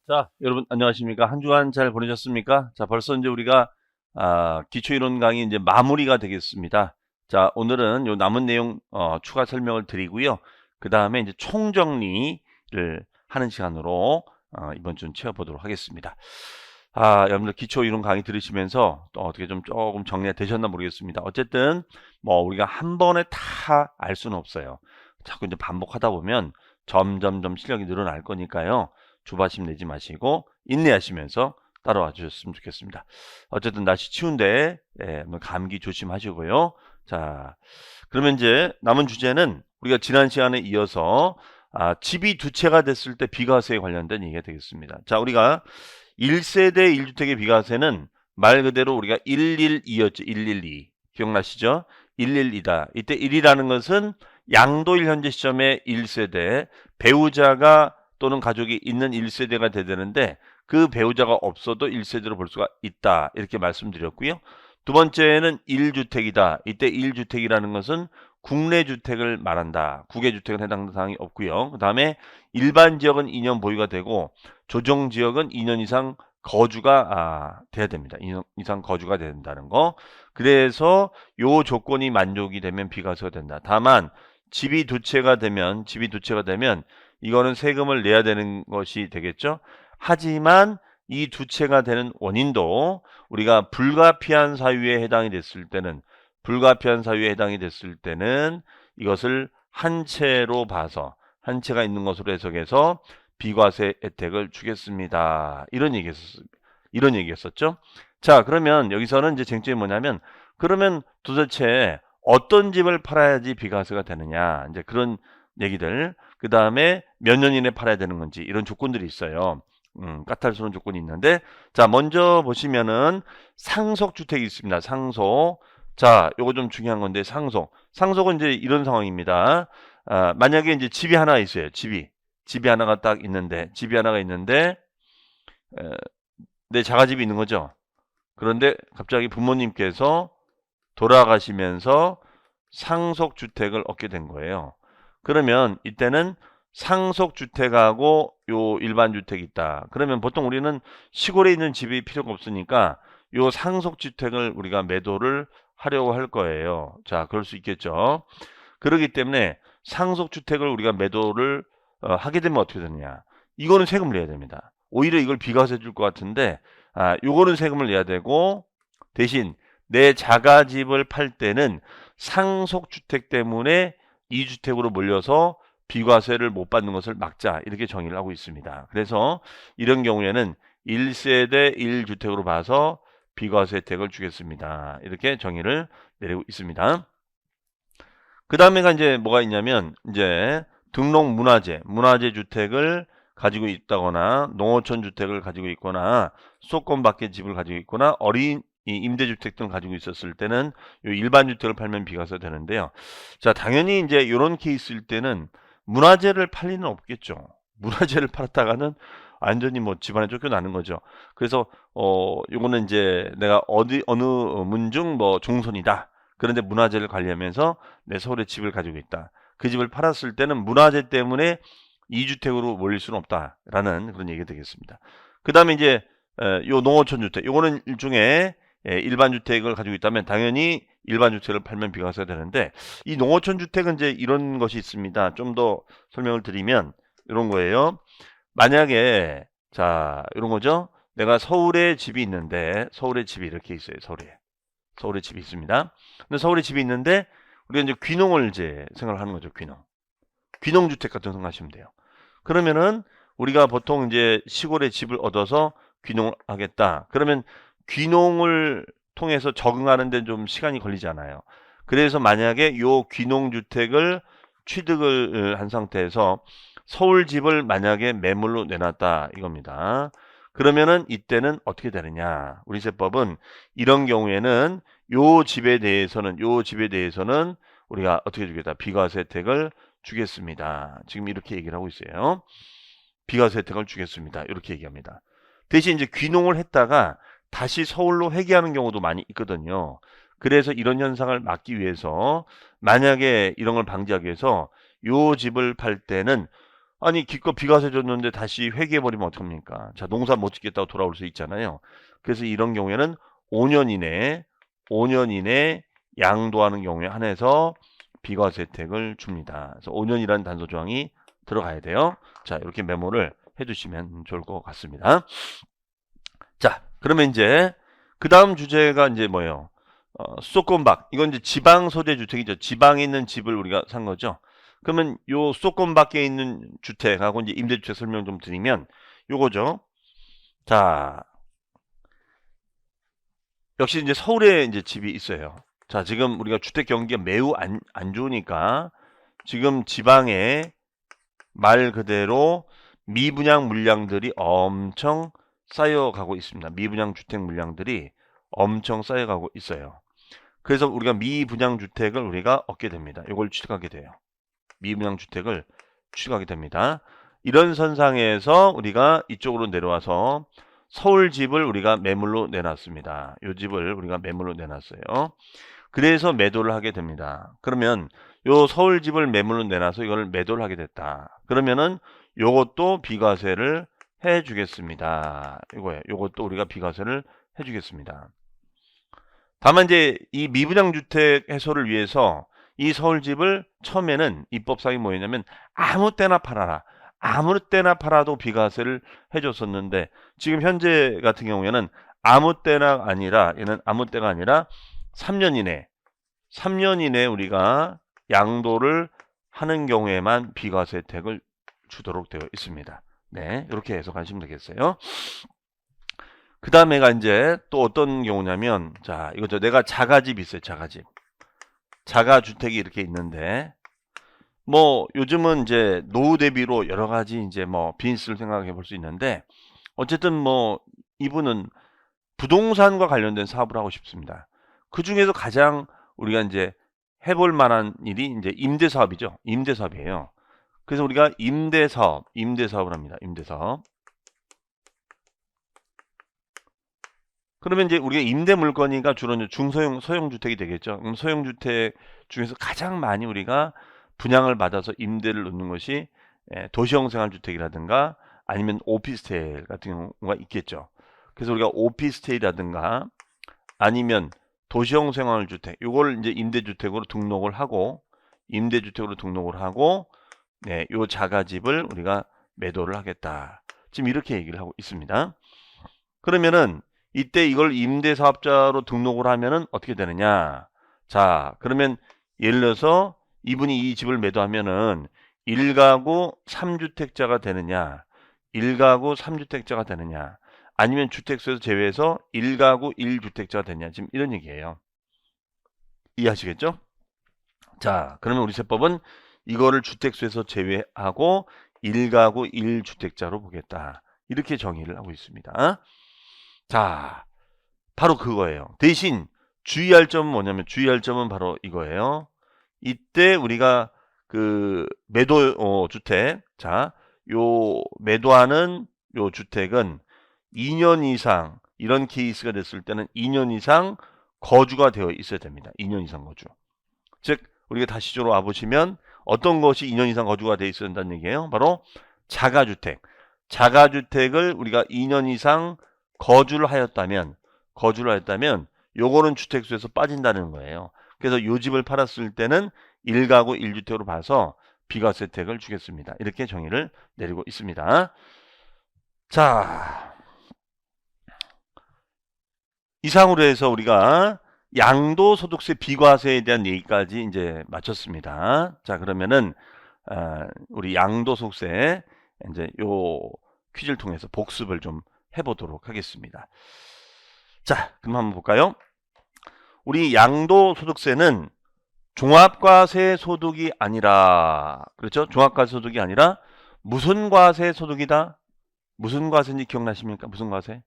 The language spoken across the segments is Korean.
자, 여러분 안녕하십니까? 한 주간 잘 보내셨습니까? 자, 벌써 이제 우리가 기초 이론 강의 이제 마무리가 되겠습니다. 자, 오늘은 요 남은 내용 추가 설명을 드리고요. 그다음에 이제 총정리를 하는 시간으로 이번 주는 채워보도록 하겠습니다. 여러분들 기초 이론 강의 들으시면서 또 어떻게 좀 조금 정리가 되셨나 모르겠습니다. 어쨌든 뭐 우리가 한 번에 다 알 수는 없어요. 자꾸 이제 반복하다 보면 점점점 실력이 늘어날 거니까요. 주바심 내지 마시고 인내하시면서 따라와 주셨으면 좋겠습니다. 어쨌든 날씨 추운데 감기 조심하시고요. 자, 그러면 이제 남은 주제는 우리가 지난 시간에 이어서 집이 두 채가 됐을 때 비과세에 관련된 얘기가 되겠습니다. 자, 우리가 1세대 1주택의 비과세는 말 그대로 우리가 112였죠. 112. 기억나시죠? 112다. 이때 1이라는 것은 양도일 현재 시점의 1세대, 배우자가 또는 가족이 있는 1세대가 되는데 그 배우자가 없어도 1세대로 볼 수가 있다. 이렇게 말씀드렸고요. 두 번째는 1주택이다. 이때 1주택이라는 것은 국내 주택을 말한다. 국외 주택은 해당 사항이 없고요. 그 다음에 일반 지역은 2년 보유가 되고 조정 지역은 2년 이상 거주가 돼야 됩니다. 2년 이상 거주가 된다는 거. 그래서 요 조건이 만족이 되면 비과세가 된다. 다만 집이 두 채가 되면 이거는 세금을 내야 되는 것이 되겠죠. 하지만 이 두 채가 되는 원인도 우리가 불가피한 사유에 해당이 됐을 때는 이것을 한 채로 봐서 한 채가 있는 것으로 해석해서 비과세 혜택을 주겠습니다. 이런 얘기했었죠. 자, 그러면 여기서는 이제 쟁점이 뭐냐면 그러면 도대체 어떤 집을 팔아야지 비과세가 되느냐 이제 그런 얘기들 그 다음에 몇 년 이내에 팔아야 되는 건지 이런 조건들이 있어요. 까탈스러운 조건이 있는데 자 먼저 보시면은 상속주택이 있습니다. 상속. 자 요거 좀 중요한 건데 상속은 이제 이런 상황입니다. 만약에 이제 집이 하나 있어요. 집이 하나가 딱 있는데 내 자가집이 있는 거죠. 그런데 갑자기 부모님께서 돌아가시면서 상속주택을 얻게 된 거예요. 그러면 이때는 상속주택하고 요 일반주택이 있다. 그러면 보통 우리는 시골에 있는 집이 필요가 없으니까 요 상속주택을 우리가 매도를 하려고 할 거예요. 자, 그럴 수 있겠죠. 그렇기 때문에 상속주택을 우리가 매도를 하게 되면 어떻게 되느냐. 이거는 세금을 내야 됩니다. 오히려 이걸 비과세 줄 것 같은데 요거는 세금을 내야 되고 대신 내 자가집을 팔 때는 상속주택 때문에 2주택으로 몰려서 비과세를 못 받는 것을 막자 이렇게 정의를 하고 있습니다. 그래서 이런 경우에는 1세대 1주택으로 봐서 비과세 혜택을 주겠습니다. 이렇게 정의를 내리고 있습니다. 그 다음에가 이제 뭐가 있냐면 이제 등록 문화재 주택을 가지고 있다거나 농어촌 주택을 가지고 있거나 수도권 밖의 집을 가지고 있거나 어린 임대주택 등을 가지고 있었을 때는 요 일반 주택을 팔면 비과세 되는데요. 자, 당연히 이제 이런 케이스일 때는 문화재를 팔 리는 없겠죠. 문화재를 팔았다가는 완전히 뭐 집안에 쫓겨나는 거죠. 그래서 요거는 이제 내가 어느 문중 뭐 종손이다. 그런데 문화재를 관리하면서 내 서울에 집을 가지고 있다. 그 집을 팔았을 때는 문화재 때문에 2주택으로 몰릴 수는 없다라는 그런 얘기가 되겠습니다. 그 다음에 이제 요 농어촌 주택, 요거는 일종의 일반 주택을 가지고 있다면 당연히 일반 주택을 팔면 비과세가 되는데 이 농어촌 주택은 이제 이런 것이 있습니다. 좀 더 설명을 드리면 이런 거예요. 만약에 자 이런 거죠. 내가 서울에 집이 있는데 서울에 집이 이렇게 있어요. 서울에 집이 있습니다. 근데 서울에 집이 있는데 우리가 이제 귀농을 이제 생각을 하는 거죠. 귀농주택 같은 거 생각하시면 돼요. 그러면은 우리가 보통 이제 시골에 집을 얻어서 귀농을 하겠다. 그러면 귀농을 통해서 적응하는 데 좀 시간이 걸리잖아요. 그래서 만약에 요 귀농주택을 취득을 한 상태에서 서울 집을 만약에 매물로 내놨다 이겁니다. 그러면은 이때는 어떻게 되느냐? 우리 세법은 이런 경우에는 요 집에 대해서는 우리가 어떻게 주겠다? 비과세 혜택을 주겠습니다. 지금 이렇게 얘기를 하고 있어요. 비과세 혜택을 주겠습니다. 이렇게 얘기합니다. 대신 이제 귀농을 했다가 다시 서울로 회귀하는 경우도 많이 있거든요. 그래서 이런 현상을 막기 위해서 만약에 이런 걸 방지하기 위해서 요 집을 팔 때는 아니 기껏 비과세 줬는데 다시 회계해버리면 어떡합니까? 자, 농사 못 짓겠다고 돌아올 수 있잖아요. 그래서 이런 경우에는 5년 이내에 5년 이내 양도하는 경우에 한해서 비과세 혜택을 줍니다. 그래서 5년이라는 단서 조항이 들어가야 돼요. 자, 이렇게 메모를 해두시면 좋을 것 같습니다. 자, 그러면 이제 그 다음 주제가 이제 뭐예요? 수도권박. 이건 이제 지방 소재 주택이죠. 지방에 있는 집을 우리가 산 거죠. 그러면 요 수도권 밖에 있는 주택하고 이제 임대주택 설명 좀 드리면 요거죠. 자, 역시 이제 서울에 이제 집이 있어요. 자, 지금 우리가 주택 경기가 매우 안 좋으니까 지금 지방에 말 그대로 미분양 물량들이 엄청 쌓여가고 있습니다. 미분양 주택 물량들이 엄청 쌓여가고 있어요. 그래서 우리가 미분양 주택을 우리가 얻게 됩니다. 이걸 취득하게 돼요. 미분양 주택을 취득하게 됩니다. 이런 선상에서 우리가 이쪽으로 내려와서 서울 집을 우리가 매물로 내놨습니다. 이 집을 우리가 매물로 내놨어요. 그래서 매도를 하게 됩니다. 그러면 요 서울 집을 매물로 내놔서 이걸 매도를 하게 됐다. 그러면은 요것도 비과세를 해 주겠습니다. 이거예요. 요것도 우리가 비과세를 해 주겠습니다. 다만 이제 이 미분양 주택 해소를 위해서 이 서울집을 처음에는 입법사항이 뭐였냐면 아무 때나 팔아라. 아무 때나 팔아도 비과세를 해줬었는데 지금 현재 같은 경우에는 아무 때나 아니라 얘는 아무 때가 아니라 3년 이내 우리가 양도를 하는 경우에만 비과세 혜택을 주도록 되어 있습니다. 네, 이렇게 해석하시면 되겠어요. 그 다음에가 이제 또 어떤 경우냐면, 자, 이거죠. 내가 자가집 있어요. 자가집. 자가주택이 이렇게 있는데, 뭐, 요즘은 이제 노후 대비로 여러 가지 이제 뭐, 비즈니스를 생각해 볼 수 있는데, 어쨌든 뭐, 이분은 부동산과 관련된 사업을 하고 싶습니다. 그 중에서 가장 우리가 이제 해볼 만한 일이 이제 임대사업이죠. 임대사업이에요. 그래서 우리가 임대사업을 합니다. 임대사업. 그러면 이제 우리가 임대 물건이가 주로 이제 중소형 소형주택이 되겠죠. 그럼 소형주택 중에서 가장 많이 우리가 분양을 받아서 임대를 놓는 것이 도시형 생활주택이라든가 아니면 오피스텔 같은 경우가 있겠죠. 그래서 우리가 오피스텔이라든가 아니면 도시형 생활주택 요걸 이제 임대주택으로 등록을 하고 네, 요 자가집을 우리가 매도를 하겠다. 지금 이렇게 얘기를 하고 있습니다. 그러면은 이때 이걸 임대사업자로 등록을 하면은 어떻게 되느냐? 자, 그러면 예를 들어서 이분이 이 집을 매도하면은 1가구 3주택자가 되느냐? 1가구 3주택자가 되느냐? 아니면 주택수에서 제외해서 1가구 1주택자가 되느냐? 지금 이런 얘기예요. 이해하시겠죠? 자, 그러면 우리 세법은 이거를 주택수에서 제외하고 1가구 1주택자로 보겠다. 이렇게 정의를 하고 있습니다. 자, 바로 그거예요. 대신 주의할 점은 뭐냐면 주의할 점은 바로 이거예요. 이때 우리가 그 매도 주택, 자, 요 매도하는 요 주택은 2년 이상 이런 케이스가 됐을 때는 2년 이상 거주가 되어 있어야 됩니다. 2년 이상 거주. 즉 우리가 다시 쪽으로 와 보시면 어떤 것이 2년 이상 거주가 되어 있어야 된다는 얘기예요. 바로 자가주택. 자가주택을 우리가 2년 이상 거주를 하였다면 요거는 주택수에서 빠진다는 거예요. 그래서 요 집을 팔았을 때는 1가구 1주택으로 봐서 비과세 혜택을 주겠습니다. 이렇게 정의를 내리고 있습니다. 자, 이상으로 해서 우리가 양도소득세 비과세에 대한 얘기까지 이제 마쳤습니다. 자, 그러면은 우리 양도소득세 이제 요 퀴즈를 통해서 복습을 좀 해보도록 하겠습니다. 자, 그럼 한번 볼까요? 우리 양도소득세는 종합과세 소득이 아니라, 그렇죠? 종합과세 소득이 아니라 무슨 과세 소득이다? 무슨 과세인지 기억나십니까? 무슨 과세?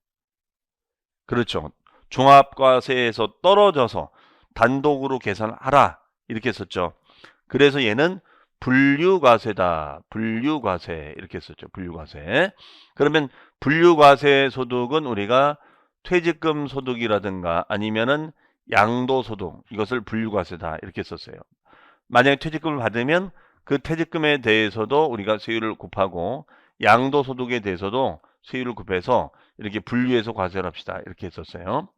그렇죠. 종합과세에서 떨어져서 단독으로 계산하라. 이렇게 했었죠. 그래서 얘는 분류과세다. 분류과세. 이렇게 했었죠. 분류과세. 그러면 분류과세 소득은 우리가 퇴직금 소득이라든가 아니면은 양도소득 이것을 분류과세다 이렇게 썼어요. 만약에 퇴직금을 받으면 그 퇴직금에 대해서도 우리가 세율을 곱하고 양도소득에 대해서도 세율을 곱해서 이렇게 분류해서 과세를 합시다. 이렇게 했었어요.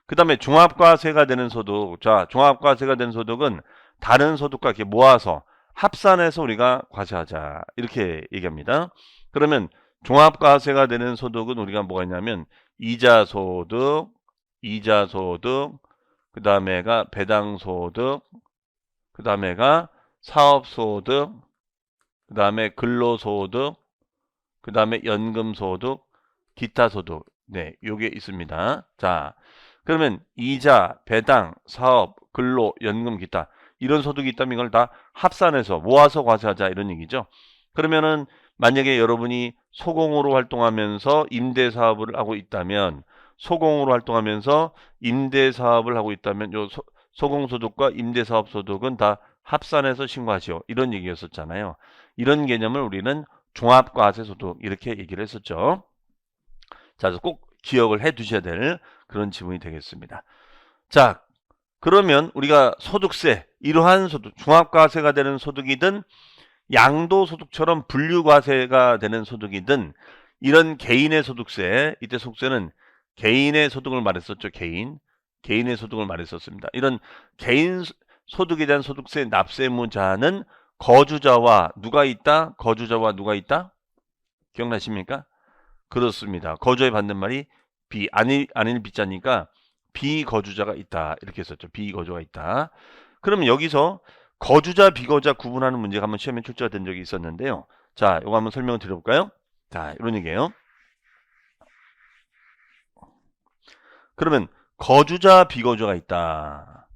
그 다음에 종합과세가 되는 소득. 자, 종합과세가 되는 소득은 다른 소득과 이렇게 모아서 합산해서 우리가 과세하자. 이렇게 얘기합니다. 그러면 종합과세가 되는 소득은 우리가 뭐가 있냐면 이자소득, 그 다음에가 배당소득, 그 다음에가 사업소득, 그 다음에 근로소득, 그 다음에 연금소득, 기타소득. 네, 요게 있습니다. 자, 그러면 이자, 배당, 사업, 근로, 연금, 기타 이런 소득이 있다면 이걸 다 합산해서 모아서 과세하자 이런 얘기죠. 그러면은 만약에 여러분이 소공으로 활동하면서 임대사업을 하고 있다면 소공으로 활동하면서 임대사업을 하고 있다면 요 소공소득과 임대사업소득은 다 합산해서 신고하시오. 이런 얘기였었잖아요. 이런 개념을 우리는 종합과세소득 이렇게 얘기를 했었죠. 자, 그래서 꼭 기억을 해 두셔야 될 그런 지문이 되겠습니다. 자, 그러면 우리가 소득세, 이러한 소득, 종합과세가 되는 소득이든 양도소득처럼 분류과세가 되는 소득이든 이런 개인의 소득세, 이때 소득세는 개인의 소득을 말했었죠. 개인의 소득을 말했었습니다. 이런 개인 소득에 대한 소득세 납세무자는 거주자와 누가 있다? 거주자와 누가 있다? 기억나십니까? 그렇습니다. 거주에 받는 말이 안일 비자니까 비거주자가 있다. 이렇게 했었죠. 비거주가 있다. 그러면 여기서 거주자, 비거주자 구분하는 문제가 한번 시험에 출제가 된 적이 있었는데요. 자, 이거 한번 설명을 드려볼까요? 자, 이런 얘기예요. 그러면 거주자, 비거주가 있다.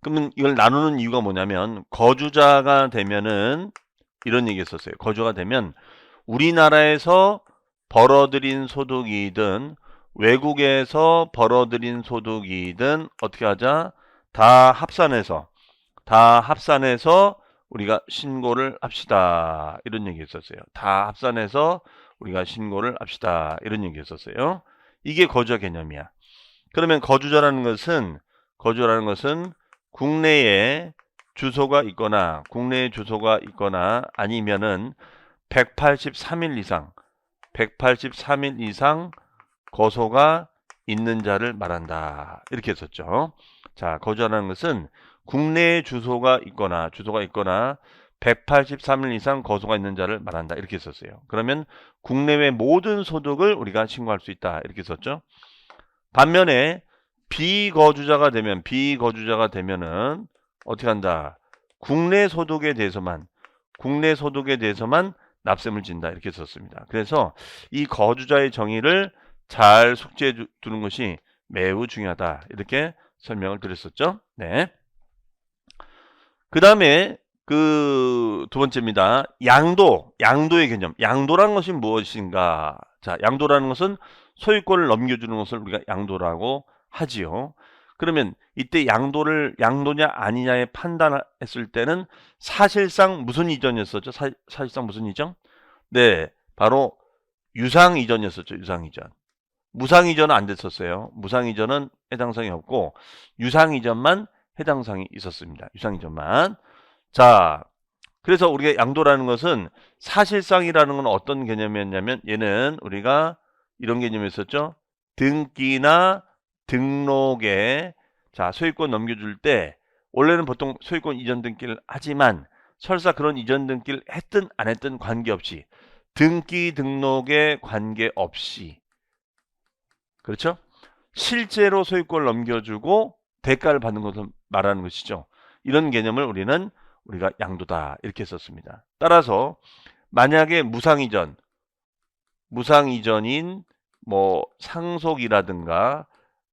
그러면 이걸 나누는 이유가 뭐냐면 거주자가 되면은 이런 얘기 했었어요. 거주가 되면 우리나라에서 벌어들인 소득이든 외국에서 벌어들인 소득이든 어떻게 하자? 다 합산해서 우리가 신고를 합시다. 이런 얘기 했었어요. 다 합산해서 우리가 신고를 합시다. 이런 얘기 했었어요. 이게 거주자 개념이야. 그러면 거주자라는 것은 국내에 주소가 있거나 아니면은 183일 이상 거소가 있는 자를 말한다. 이렇게 했었죠. 자, 거주자라는 것은 국내에 주소가 있거나 183일 이상 거소가 있는 자를 말한다. 이렇게 했었어요. 그러면 국내외 모든 소득을 우리가 신고할 수 있다. 이렇게 했었죠. 반면에 비거주자가 되면은 어떻게 한다? 국내 소득에 대해서만 납세물 진다. 이렇게 썼습니다. 그래서 이 거주자의 정의를 잘 숙지해 두는 것이 매우 중요하다. 이렇게 설명을 드렸었죠. 네. 그 다음에 그 두 번째입니다. 양도의 개념. 양도라는 것이 무엇인가? 자, 양도라는 것은 소유권을 넘겨주는 것을 우리가 양도라고 하지요. 그러면 이때 양도냐 아니냐에 판단했을 때는 사실상 무슨 이전이었었죠? 사실상 무슨 이전? 네, 바로 유상 이전이었었죠. 유상 이전. 무상 이전은 안 됐었어요. 무상 이전은 해당사항이 없고 유상 이전만 해당사항이 있었습니다. 유상 이전만. 자, 그래서 우리가 양도라는 것은 사실상이라는 건 어떤 개념이었냐면 얘는 우리가 이런 개념이었었죠. 등기나 등록에 자, 소유권 넘겨줄 때 원래는 보통 소유권 이전 등기를 하지만 설사 그런 이전 등기를 했든 안 했든 관계없이 등기 등록에 관계없이 그렇죠? 실제로 소유권을 넘겨주고 대가를 받는 것을 말하는 것이죠. 이런 개념을 우리가 양도다 이렇게 썼습니다. 따라서 만약에 무상이전인 뭐 상속이라든가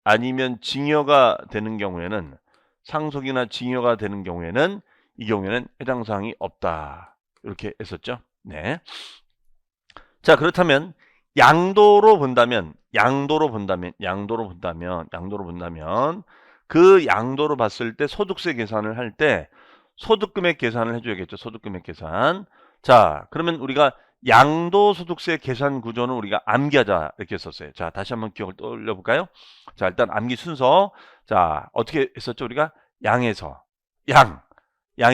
아니면 징여가 되는 경우에는 상속이나 징여가 되는 경우에는 이 경우에는 해당 사항이 없다. 이렇게 했었죠. 네. 자, 그렇다면 양도로 본다면 그 양도로 봤을 때 소득세 계산을 할 때 소득금액 계산을 해줘야겠죠. 소득금액 계산. 자, 그러면 우리가 양도소득세 계산 구조는 우리가 암기하자 이렇게 했었어요. 자, 다시 한번 기억을 떠올려 볼까요? 자, 일단 암기 순서. 자, 어떻게 했었죠? 우리가 양이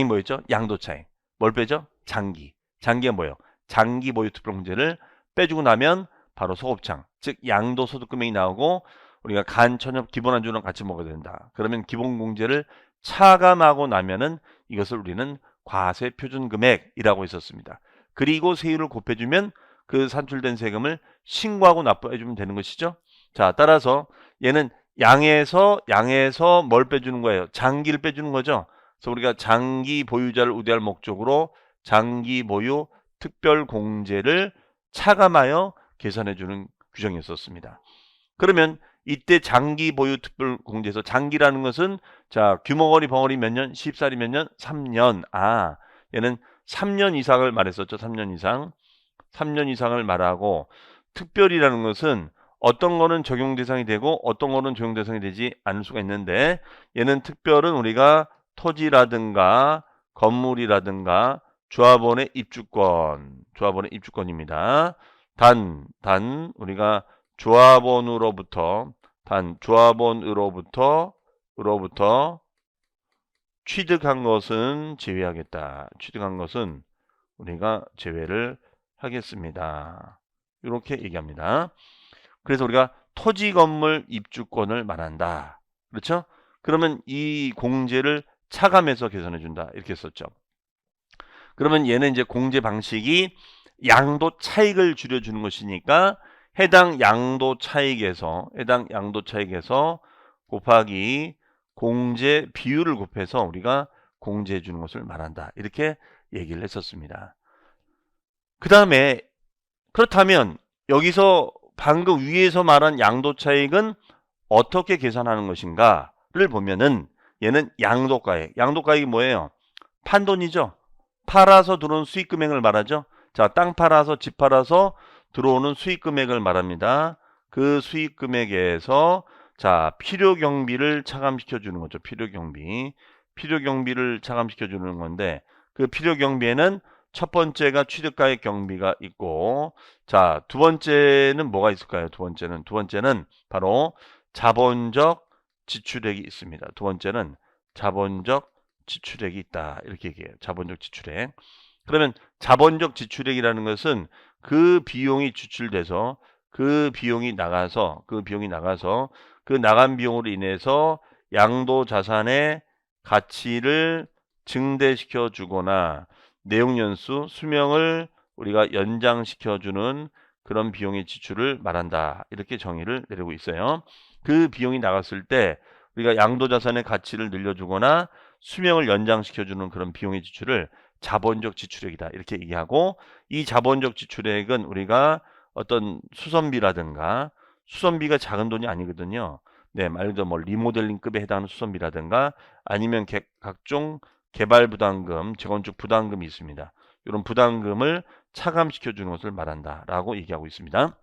뭐였죠? 양도차익. 뭘 빼죠? 장기가 뭐예요? 장기 보유 특별공제를 빼주고 나면 바로 소곱창, 즉 양도소득금액이 나오고 우리가 간, 천엽, 기본 안주랑 같이 먹어야 된다. 그러면 기본공제를 차감하고 나면은 이것을 우리는 과세표준금액이라고 했었습니다. 그리고 세율을 곱해주면 그 산출된 세금을 신고하고 납부해주면 되는 것이죠. 자, 따라서 얘는 양에서 뭘 빼주는 거예요? 장기를 빼주는 거죠. 그래서 우리가 장기 보유자를 우대할 목적으로 장기 보유 특별공제를 차감하여 계산해주는 규정이었습니다. 그러면 이때 장기 보유 특별공제에서 장기라는 것은 자 규모거리 벙어리 몇 년? 10살이 몇 년? 3년. 아 얘는 3년 이상을 말했었죠. 3년 이상. 3년 이상을 말하고 특별이라는 것은 어떤 거는 적용 대상이 되고 어떤 거는 적용 대상이 되지 않을 수가 있는데 얘는 특별은 우리가 토지라든가 건물이라든가 조합원의 입주권입니다. 단 우리가 조합원으로부터 취득한 것은 제외하겠다. 취득한 것은 우리가 제외를 하겠습니다. 이렇게 얘기합니다. 그래서 우리가 토지 건물 입주권을 말한다. 그렇죠? 그러면 이 공제를 차감해서 계산해 준다. 이렇게 썼죠. 그러면 얘는 이제 공제 방식이 양도 차익을 줄여주는 것이니까 해당 양도 차익에서 곱하기 공제 비율을 곱해서 우리가 공제해 주는 것을 말한다. 이렇게 얘기를 했었습니다. 그 다음에 그렇다면 여기서 방금 위에서 말한 양도 차익은 어떻게 계산하는 것인가를 보면은 얘는 양도가액이 뭐예요? 판돈이죠. 팔아서 들어오는 수익 금액을 말하죠. 자, 땅 팔아서 집 팔아서 들어오는 수익 금액을 말합니다. 그 수익 금액에서 자, 필요 경비를 차감시켜 주는 거죠. 필요 경비를 차감시켜 주는 건데 그 필요 경비에는 첫 번째가 취득가액 경비가 있고 자, 두 번째는 뭐가 있을까요? 두 번째는 바로 자본적 지출액이 있습니다. 두 번째는 자본적 지출액이 있다. 이렇게 얘기해요. 자본적 지출액. 그러면 자본적 지출액이라는 것은 그 비용이 지출돼서 그 비용이 나가서 그 나간 비용으로 인해서 양도 자산의 가치를 증대시켜 주거나 내용연수 수명을 우리가 연장시켜 주는 그런 비용의 지출을 말한다. 이렇게 정의를 내리고 있어요. 그 비용이 나갔을 때 우리가 양도 자산의 가치를 늘려주거나 수명을 연장시켜주는 그런 비용의 지출을 자본적 지출액이다. 이렇게 얘기하고 이 자본적 지출액은 우리가 어떤 수선비가 작은 돈이 아니거든요. 네, 말 그대로 뭐 리모델링급에 해당하는 수선비라든가 아니면 각종 개발 부담금, 재건축 부담금이 있습니다. 이런 부담금을 차감시켜주는 것을 말한다라고 얘기하고 있습니다.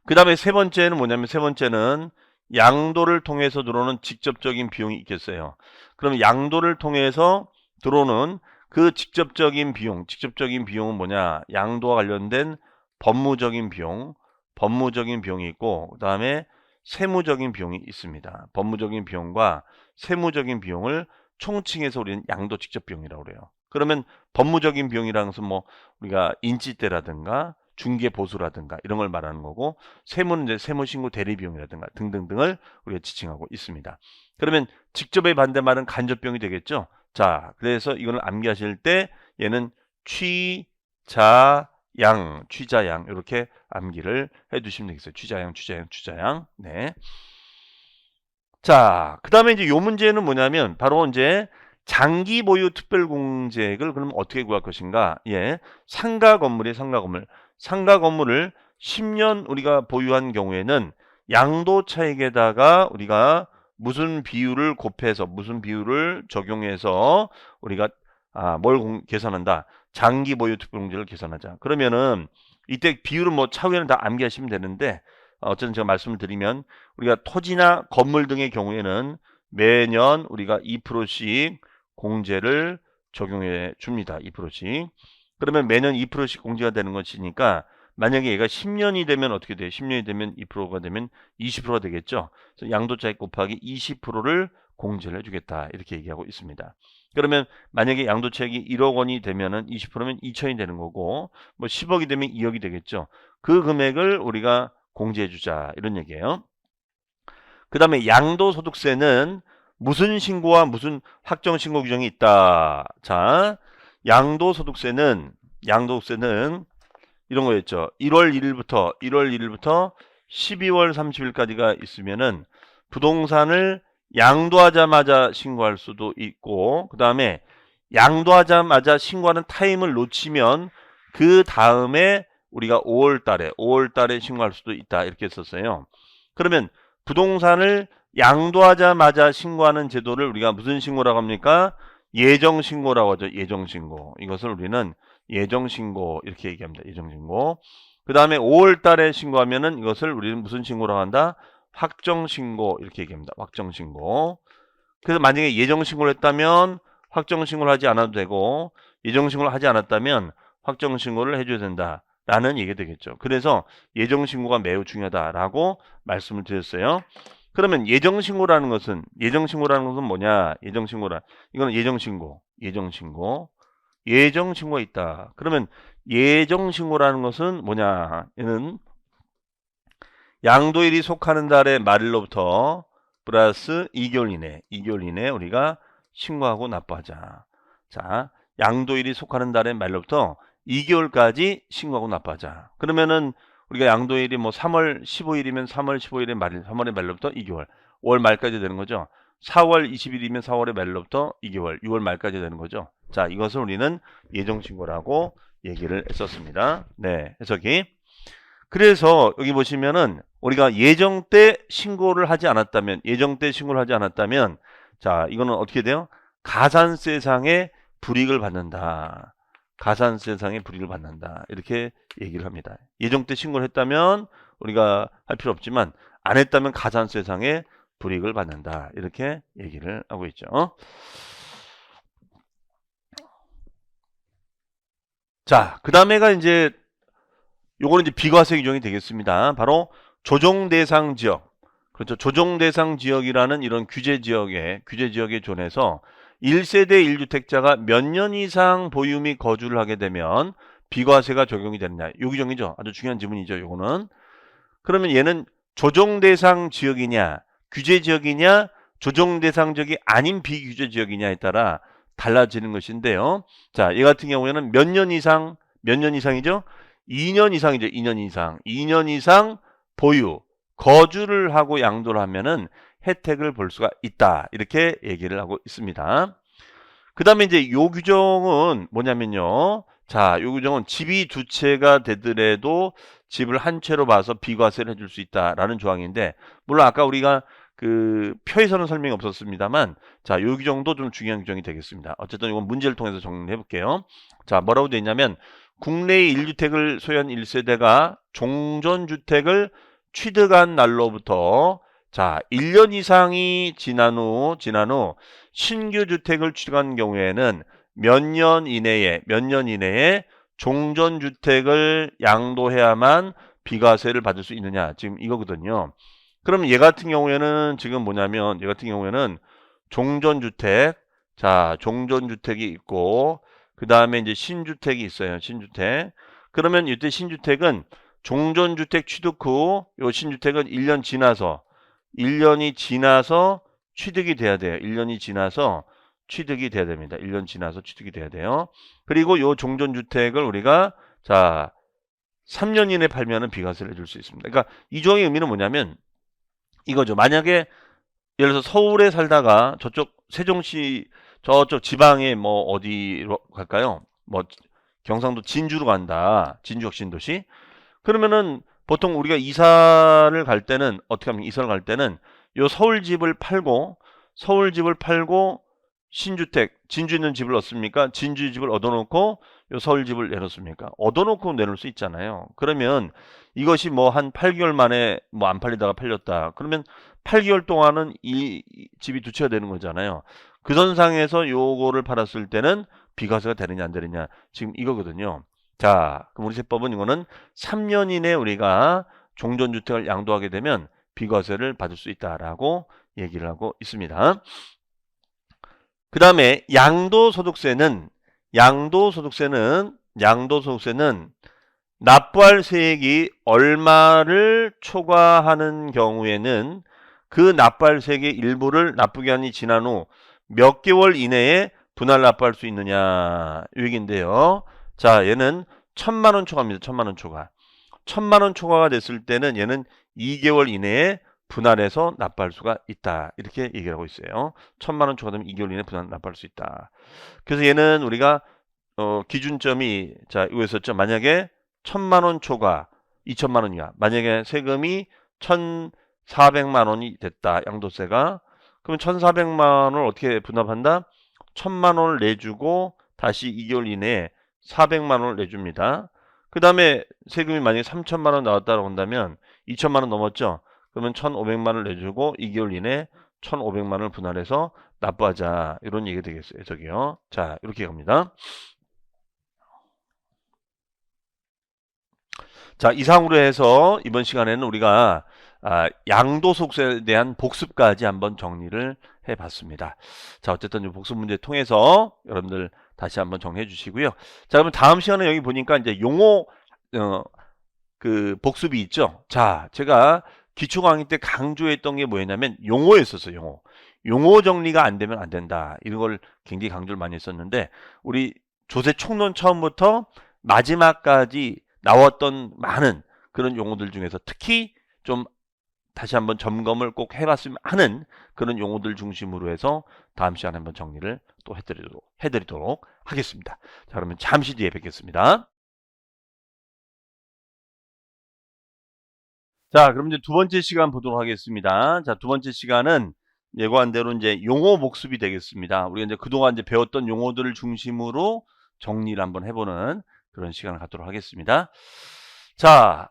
그 다음에 세 번째는 뭐냐면 세 번째는 양도를 통해서 들어오는 직접적인 비용이 있겠어요. 그럼 양도를 통해서 들어오는 그 직접적인 비용은 뭐냐? 양도와 관련된 법무적인 비용이 있고 그 다음에 세무적인 비용이 있습니다. 법무적인 비용과 세무적인 비용을 총칭해서 우리는 양도 직접 비용이라고 그래요. 그러면 법무적인 비용이라는 것은 뭐 우리가 인지대라든가 중개 보수라든가 이런 걸 말하는 거고 세무는 이제 세무신고 대리 비용이라든가 등등등을 우리가 지칭하고 있습니다. 그러면 직접의 반대말은 간접 비용이 되겠죠. 자, 그래서 이거는 암기하실 때 얘는 취자양 이렇게 암기를 해두시면 되겠어요. 취자양. 네. 자, 그 다음에 이제 요 문제는 뭐냐면 바로 이제 장기 보유 특별공제액을 그럼 어떻게 구할 것인가? 예, 상가 건물을 10년 우리가 보유한 경우에는 양도 차익에다가 우리가 무슨 비율을 적용해서 우리가 뭘 계산한다? 장기 보유 특별공제를 계산하자. 그러면은 이때 비율은 뭐 차후에는 다 암기하시면 되는데 어쨌든 제가 말씀을 드리면 우리가 토지나 건물 등의 경우에는 매년 우리가 2%씩 공제를 적용해 줍니다. 2%씩. 그러면 매년 2%씩 공제가 되는 것이니까 만약에 얘가 10년이 되면 어떻게 돼요? 10년이 되면 2%가 되면 20%가 되겠죠. 그래서 양도차익 곱하기 20%를 공제를 해주겠다 이렇게 얘기하고 있습니다. 그러면 만약에 양도채액이 1억 원이 되면은 20%면 2천이 되는 거고 뭐 10억이 되면 2억이 되겠죠. 그 금액을 우리가 공제해주자 이런 얘기예요. 그 다음에 양도소득세는 무슨 신고와 무슨 확정신고 규정이 있다. 자, 양도소득세는 이런 거였죠. 1월 1일부터 12월 30일까지가 있으면은 부동산을 양도하자마자 신고할 수도 있고, 그 다음에 양도하자마자 신고하는 타임을 놓치면 그 다음에 우리가 5월 달에 신고할 수도 있다. 이렇게 썼어요. 그러면 부동산을 양도하자마자 신고하는 제도를 우리가 무슨 신고라고 합니까? 예정신고라고 하죠. 예정신고. 이것을 우리는 예정신고 이렇게 얘기합니다. 예정신고. 그 다음에 5월 달에 신고하면은 이것을 우리는 무슨 신고라고 한다? 확정신고 이렇게 얘기합니다. 확정신고. 그래서 만약에 예정신고를 했다면 확정신고를 하지 않아도 되고 예정신고를 하지 않았다면 확정신고를 해줘야 된다. 라는 얘기가 되겠죠. 그래서 예정신고가 매우 중요하다라고 말씀을 드렸어요. 그러면 예정신고라는 것은 뭐냐? 이거는 예정신고가 있다. 그러면 예정신고라는 것은 뭐냐? 얘는 양도일이 속하는 달의 말일로부터 플러스 2개월 이내 우리가 신고하고 납부하자. 자, 양도일이 속하는 달의 말로부터 2개월까지 신고하고 납부하자. 그러면은 우리가 양도일이 뭐 3월 15일이면 3월 15일의 말일, 3월의 말로부터 2개월, 5월 말까지 되는 거죠. 4월 20일이면 4월의 말로부터 2개월, 6월 말까지 되는 거죠. 자, 이것을 우리는 예정신고라고 얘기를 했었습니다. 네, 해석이. 그래서 여기 보시면은 우리가 예정 때 신고를 하지 않았다면, 자, 이거는 어떻게 돼요? 가산세상의 불이익을 받는다. 이렇게 얘기를 합니다. 예정 때 신고를 했다면 우리가 할 필요 없지만 안 했다면 가산세상의 불이익을 받는다. 이렇게 얘기를 하고 있죠. 자, 그 다음에가 이제 요거는 이제 비과세 규정이 되겠습니다. 바로 조정 대상 지역. 그렇죠. 조정 대상 지역이라는 이런 규제 지역에 존해서 1세대 1주택자가 몇 년 이상 보유 및 거주를 하게 되면 비과세가 적용이 되느냐. 요 규정이죠. 아주 중요한 지문이죠. 요거는. 그러면 얘는 조정 대상 지역이냐, 규제 지역이냐, 조정 대상 지역이 아닌 비규제 지역이냐에 따라 달라지는 것인데요. 자, 얘 같은 경우에는 몇 년 이상이죠? 2년 이상이죠. 2년 이상 보유, 거주를 하고 양도를 하면은 혜택을 볼 수가 있다. 이렇게 얘기를 하고 있습니다. 그 다음에 이제 요 규정은 뭐냐면요. 자, 요 규정은 집이 두 채가 되더라도 집을 한 채로 봐서 비과세를 해줄 수 있다라는 조항인데, 물론 아까 우리가 그 표에서는 설명이 없었습니다만, 자, 요 규정도 좀 중요한 규정이 되겠습니다. 어쨌든 이건 문제를 통해서 정리해 볼게요. 자, 뭐라고 되어 있냐면, 국내의 1주택을 소유한 1세대가 종전주택을 취득한 날로부터 자, 1년 이상이 지난 후 신규 주택을 취득한 경우에는 몇 년 이내에 종전주택을 양도해야만 비과세를 받을 수 있느냐. 지금 이거거든요. 그럼 얘 같은 경우에는 지금 뭐냐면 종전주택. 자, 종전주택이 있고 그 다음에 이제 신주택이 있어요. 신주택. 그러면 이때 신주택은 종전주택 취득 후 요 신주택은 1년이 지나서 취득이 돼야 돼요. 1년이 지나서 취득이 돼야 됩니다. 1년 지나서 취득이 돼야 돼요. 그리고 요 종전주택을 우리가 자 3년 이내 팔면은 비과세를 해줄 수 있습니다. 그러니까 이 조항의 의미는 뭐냐면 이거죠. 만약에 예를 들어서 서울에 살다가 저쪽 세종시 저쪽 지방에 뭐 어디로 갈까요? 뭐 경상도 진주로 간다. 진주 혁신도시. 그러면은 보통 우리가 이사를 갈 때는 어떻게 하면 이사를 갈 때는 요 서울 집을 팔고 신주택 진주 있는 집을 얻습니까? 진주 집을 얻어놓고 요 서울 집을 내놓습니까? 얻어놓고 내놓을 수 있잖아요. 그러면 이것이 뭐 한 8개월 만에 뭐 안 팔리다가 팔렸다. 그러면 8개월 동안은 이 집이 두 채가 되는 거잖아요. 그 선상에서 요거를 팔았을 때는 비과세가 되느냐 안 되느냐 지금 이거거든요. 자, 그럼 우리 세법은 이거는 3년 이내 우리가 종전주택을 양도하게 되면 비과세를 받을 수 있다라고 얘기를 하고 있습니다. 그 다음에 양도소득세는 납부할 세액이 얼마를 초과하는 경우에는 그 납부할 세액의 일부를 납부기한이 지난 후 몇 개월 이내에 분할 납부할 수 있느냐 이 얘기인데요. 자, 얘는 1,000만 원 초과입니다. 1,000만 원 초과. 1,000만 원 초과가 됐을 때는 얘는 2개월 이내에 분할해서 납부할 수가 있다. 이렇게 얘기를 하고 있어요. 1,000만 원 초과되면 2개월 이내에 분할 납부할 수 있다. 그래서 얘는 우리가 기준점이 자, 이거였었죠. 만약에 1,000만 원 초과 2,000만 원 이하. 만약에 세금이 1,400만 원이 됐다. 양도세가. 그러면 1,400만 원을 어떻게 분납한다? 1,000만 원을 내주고 다시 2개월 이내에 400만 원을 내줍니다. 그 다음에 세금이 만약에 3,000만 원 나왔다고 한다면 2,000만 원 넘었죠? 그러면 1,500만 원을 내주고 2개월 이내에 1,500만 원을 분할해서 납부하자. 이런 얘기가 되겠어요. 저기요. 자, 이렇게 갑니다. 자, 이상으로 해서 이번 시간에는 우리가 양도소득세에 대한 복습까지 한번 정리를 해봤습니다. 자, 어쨌든 이 복습 문제 통해서 여러분들 다시 한번 정리해 주시고요. 자, 그러면 다음 시간에 여기 보니까 이제 용어 그 복습이 있죠. 자, 제가 기초 강의 때 강조했던 게 뭐였냐면 용어였었어요. 용어 정리가 안 되면 안 된다. 이런 걸 굉장히 강조를 많이 했었는데 우리 조세 총론 처음부터 마지막까지 나왔던 많은 그런 용어들 중에서 특히 좀 다시 한번 점검을 꼭 해봤으면 하는 그런 용어들 중심으로 해서 다음 시간에 한번 정리를 또 해드리도록 하겠습니다. 자, 그러면 잠시 뒤에 뵙겠습니다. 자, 그럼 이제 두 번째 시간 보도록 하겠습니다. 자, 두 번째 시간은 예고한 대로 이제 용어 복습이 되겠습니다. 우리가 이제 그동안 이제 배웠던 용어들을 중심으로 정리를 한번 해보는 그런 시간을 갖도록 하겠습니다. 자,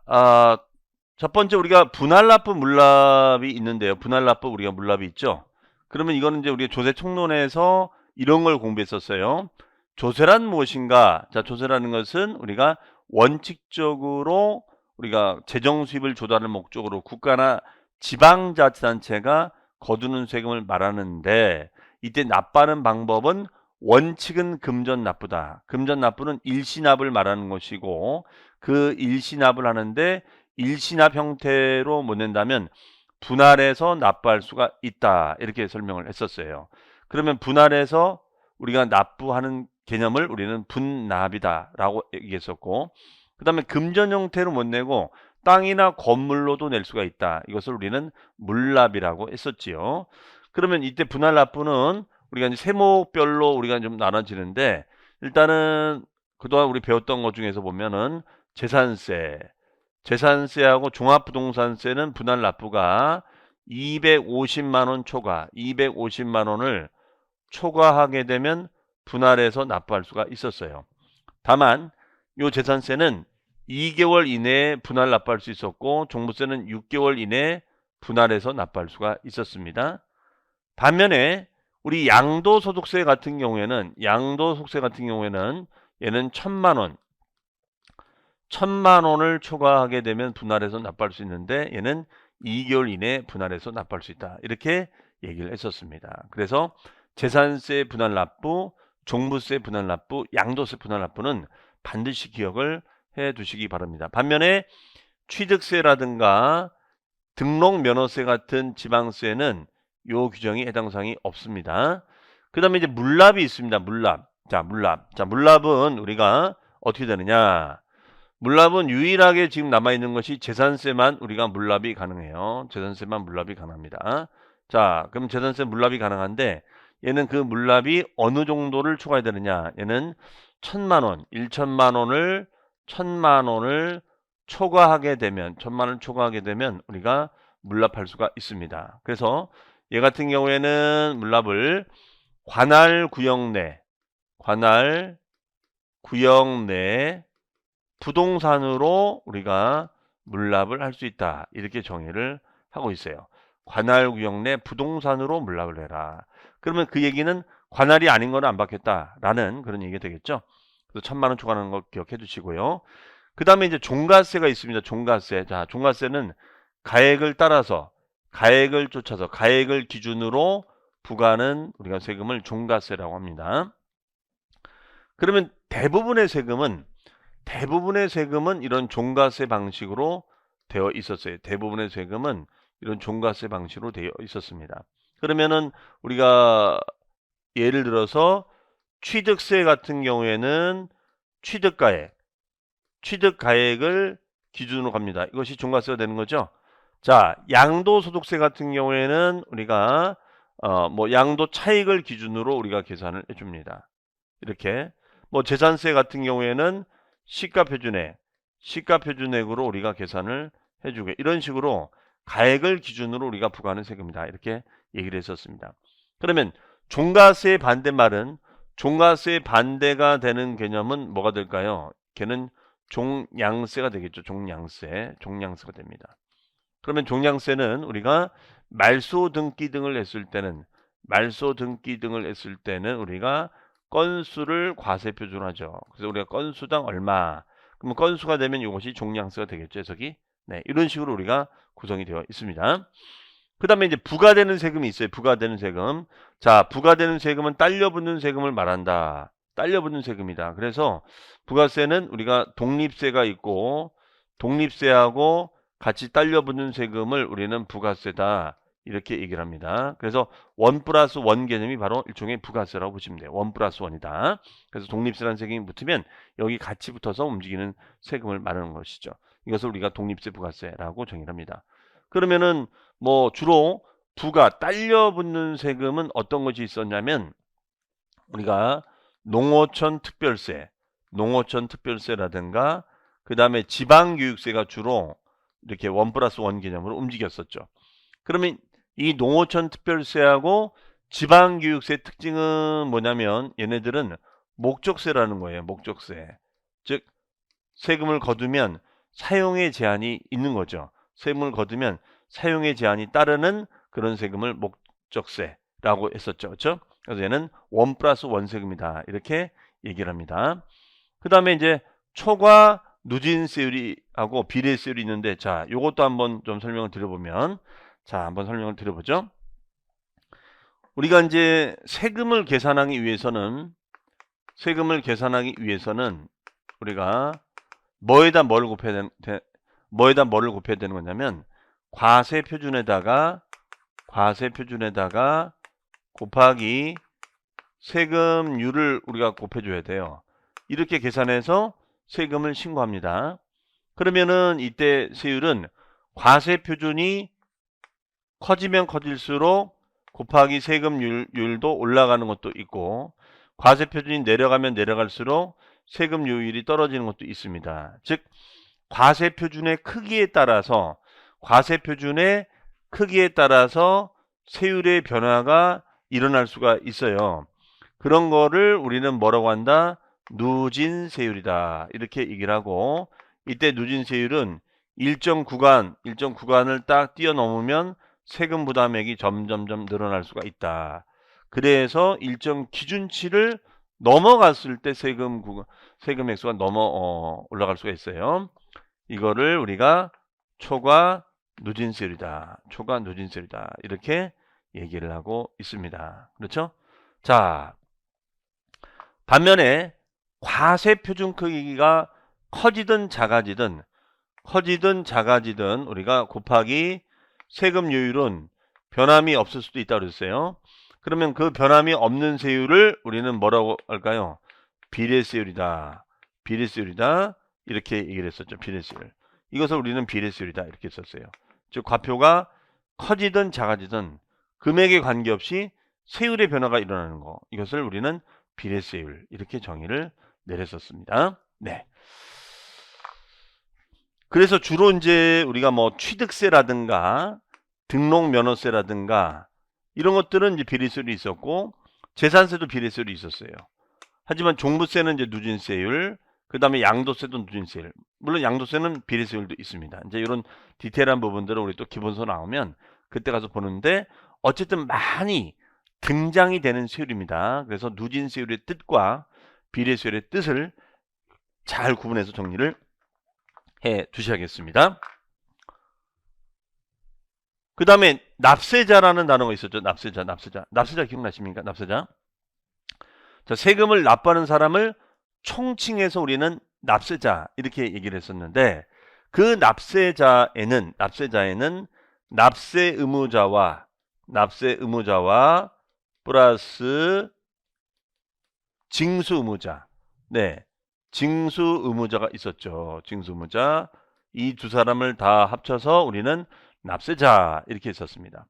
첫 번째 우리가 분할납부 물납이 있는데요. 분할납부 우리가 물납이 있죠. 그러면 이거는 이제 우리가 조세 총론에서 이런 걸 공부했었어요. 조세란 무엇인가? 자, 조세라는 것은 우리가 원칙적으로 우리가 재정 수입을 조달하는 목적으로 국가나 지방자치단체가 거두는 세금을 말하는데 이때 납부하는 방법은 원칙은 금전납부다. 금전납부는 일시납을 말하는 것이고 그 일시납을 하는데 일시납 형태로 못 낸다면 분할해서 납부할 수가 있다. 이렇게 설명을 했었어요. 그러면 분할해서 우리가 납부하는 개념을 우리는 분납이다 라고 얘기했었고 그 다음에 금전 형태로 못 내고 땅이나 건물로도 낼 수가 있다. 이것을 우리는 물납이라고 했었지요. 그러면 이때 분할납부는 우리가 이제 세목별로 우리가 좀 나눠지는데 일단은 그동안 우리 배웠던 것 중에서 보면은 재산세하고 종합부동산세는 분할납부가 250만 원 초과, 250만 원을 초과하게 되면 분할해서 납부할 수가 있었어요. 다만 이 재산세는 2개월 이내에 분할 납부할 수 있었고 종부세는 6개월 이내에 분할해서 납부할 수가 있었습니다. 반면에 우리 양도소득세 같은 경우에는 얘는 1,000만 원을 초과하게 되면 분할해서 납부할 수 있는데 얘는 2개월 이내에 분할해서 납부할 수 있다. 이렇게 얘기를 했었습니다. 그래서 재산세 분할 납부, 종부세 분할 납부, 양도세 분할 납부는 반드시 기억을 해 두시기 바랍니다. 반면에 취득세라든가 등록면허세 같은 지방세는 요 규정이 해당 사항이 없습니다. 그 다음에 이제 물납이 있습니다. 물납. 자, 물납은 우리가 어떻게 되느냐. 물납은 유일하게 지금 남아있는 것이 재산세만 우리가 물납이 가능해요. 재산세만 물납이 가능합니다. 자, 그럼 재산세 물납이 가능한데 얘는 그 물납이 어느 정도를 초과해야 되느냐. 얘는 1,000만 원, 1,000만 원을 초과하게 되면 1,000만 원을 초과하게 되면 우리가 물납할 수가 있습니다. 그래서 얘 같은 경우에는 물납을 관할 구역 내 부동산으로 우리가 물납을 할 수 있다. 이렇게 정의를 하고 있어요. 관할 구역 내 부동산으로 물납을 해라. 그러면 그 얘기는 관할이 아닌 거는 안 받겠다라는 그런 얘기가 되겠죠. 그래서 1,000만 원 초과하는 거 기억해 두시고요. 그 다음에 이제 종가세가 있습니다. 종가세. 자, 종가세는 가액을 따라서 가액을 쫓아서 가액을 기준으로 부과하는 우리가 세금을 종가세라고 합니다. 그러면 대부분의 세금은 이런 종가세 방식으로 되어 있었어요. 대부분의 세금은 이런 종가세 방식으로 되어 있었습니다. 그러면은 우리가 예를 들어서 취득세 같은 경우에는 취득가액을 기준으로 갑니다. 이것이 종가세가 되는 거죠. 자, 양도소득세 같은 경우에는 우리가 양도 차익을 기준으로 우리가 계산을 해줍니다. 이렇게 재산세 같은 경우에는 시가표준액으로 우리가 계산을 해주고 이런 식으로 가액을 기준으로 우리가 부과하는 세금이다. 이렇게 얘기를 했었습니다. 그러면 종가세의 반대말은 종가세의 반대가 되는 개념은 뭐가 될까요? 걔는 종량세가 되겠죠. 종량세가 됩니다. 그러면 종량세는 우리가 말소 등기 등을 했을 때는 우리가 건수를 과세 표준하죠. 그래서 우리가 건수당 얼마. 그러면 건수가 되면 이것이 종량세가 되겠죠. 해석이. 네, 이런 식으로 우리가 구성이 되어 있습니다. 그 다음에 이제 부과되는 세금이 있어요. 부과되는 세금. 자, 부과되는 세금은 딸려붙는 세금을 말한다. 딸려붙는 세금이다. 그래서 부가세는 우리가 독립세가 있고 독립세하고 같이 딸려붙는 세금을 우리는 부가세다. 이렇게 얘기를 합니다. 그래서 1+1 개념이 바로 일종의 부가세라고 보시면 돼요. 1+1이다. 그래서 독립세라는 세금이 붙으면 여기 같이 붙어서 움직이는 세금을 말하는 것이죠. 이것을 우리가 독립세 부가세라고 정의를 합니다. 그러면은 주로 딸려붙는 세금은 어떤 것이 있었냐면 우리가 농어촌 특별세라든가 그 다음에 지방교육세가 주로 이렇게 1+1 개념으로 움직였었죠. 그러면 이 농어촌 특별세하고 지방교육세 특징은 뭐냐면 얘네들은 목적세라는 거예요. 목적세. 즉 세금을 거두면 사용의 제한이 있는 거죠. 세금을 거두면 사용의 제한이 따르는 그런 세금을 목적세라고 했었죠. 그렇죠? 그래서 얘는 1+1 세금이다. 이렇게 얘기를 합니다. 그 다음에 이제 초과 누진세율하고 비례세율이 있는데 자, 요것도 한번 좀 설명을 드려보면 한번 설명을 드려보죠. 우리가 이제 세금을 계산하기 위해서는 우리가 뭐에다 뭐를 곱해야 되는 거냐면 과세 표준에다가 곱하기 세금률을 우리가 곱해줘야 돼요. 이렇게 계산해서 세금을 신고합니다. 그러면은 이때 세율은 과세 표준이 커지면 커질수록 곱하기 세금률도 올라가는 것도 있고 과세 표준이 내려가면 내려갈수록 세금료율이 떨어지는 것도 있습니다. 즉 과세 표준의 크기에 따라서 세율의 변화가 일어날 수가 있어요. 그런 거를 우리는 뭐라고 한다? 누진세율이다. 이렇게 얘기를 하고 이때 누진세율은 일정 구간을 딱 뛰어넘으면 세금 부담액이 점점점 늘어날 수가 있다. 그래서 일정 기준치를 넘어갔을 때 세금 액수가 올라갈 수가 있어요. 이거를 우리가 초과 누진세율이다. 이렇게 얘기를 하고 있습니다. 그렇죠? 자, 반면에 과세 표준 크기가 커지든 작아지든 우리가 곱하기 세금료율은 변함이 없을 수도 있다고 그랬어요. 그러면 그 변함이 없는 세율을 우리는 뭐라고 할까요? 비례세율이다. 이렇게 얘기를 했었죠. 비례세율. 이것을 우리는 비례세율이다. 이렇게 썼어요. 즉 과표가 커지든 작아지든 금액에 관계없이 세율의 변화가 일어나는 거. 이것을 우리는 비례세율 이렇게 정의를 내렸었습니다. 네. 그래서 주로 이제 우리가 취득세라든가 등록면허세라든가 이런 것들은 이제 비례세율이 있었고 재산세도 비례세율이 있었어요. 하지만 종부세는 이제 누진세율, 그 다음에 양도세도 누진세율. 물론 양도세는 비례세율도 있습니다. 이제 이런 디테일한 부분들은 우리 또 기본서 나오면 그때 가서 보는데 어쨌든 많이 등장이 되는 세율입니다. 그래서 누진세율의 뜻과 비례세율의 뜻을 잘 구분해서 정리를 해 두셔야겠습니다. 그 다음에 납세자라는 단어가 있었죠. 납세자 기억나십니까? 납세자. 자, 세금을 납부하는 사람을 총칭해서 우리는 납세자 이렇게 얘기를 했었는데, 그 납세자에는 납세 의무자와 플러스 징수 의무자, 징수 의무자가 있었죠. 징수 의무자, 이 두 사람을 다 합쳐서 우리는 납세자 이렇게 했었습니다.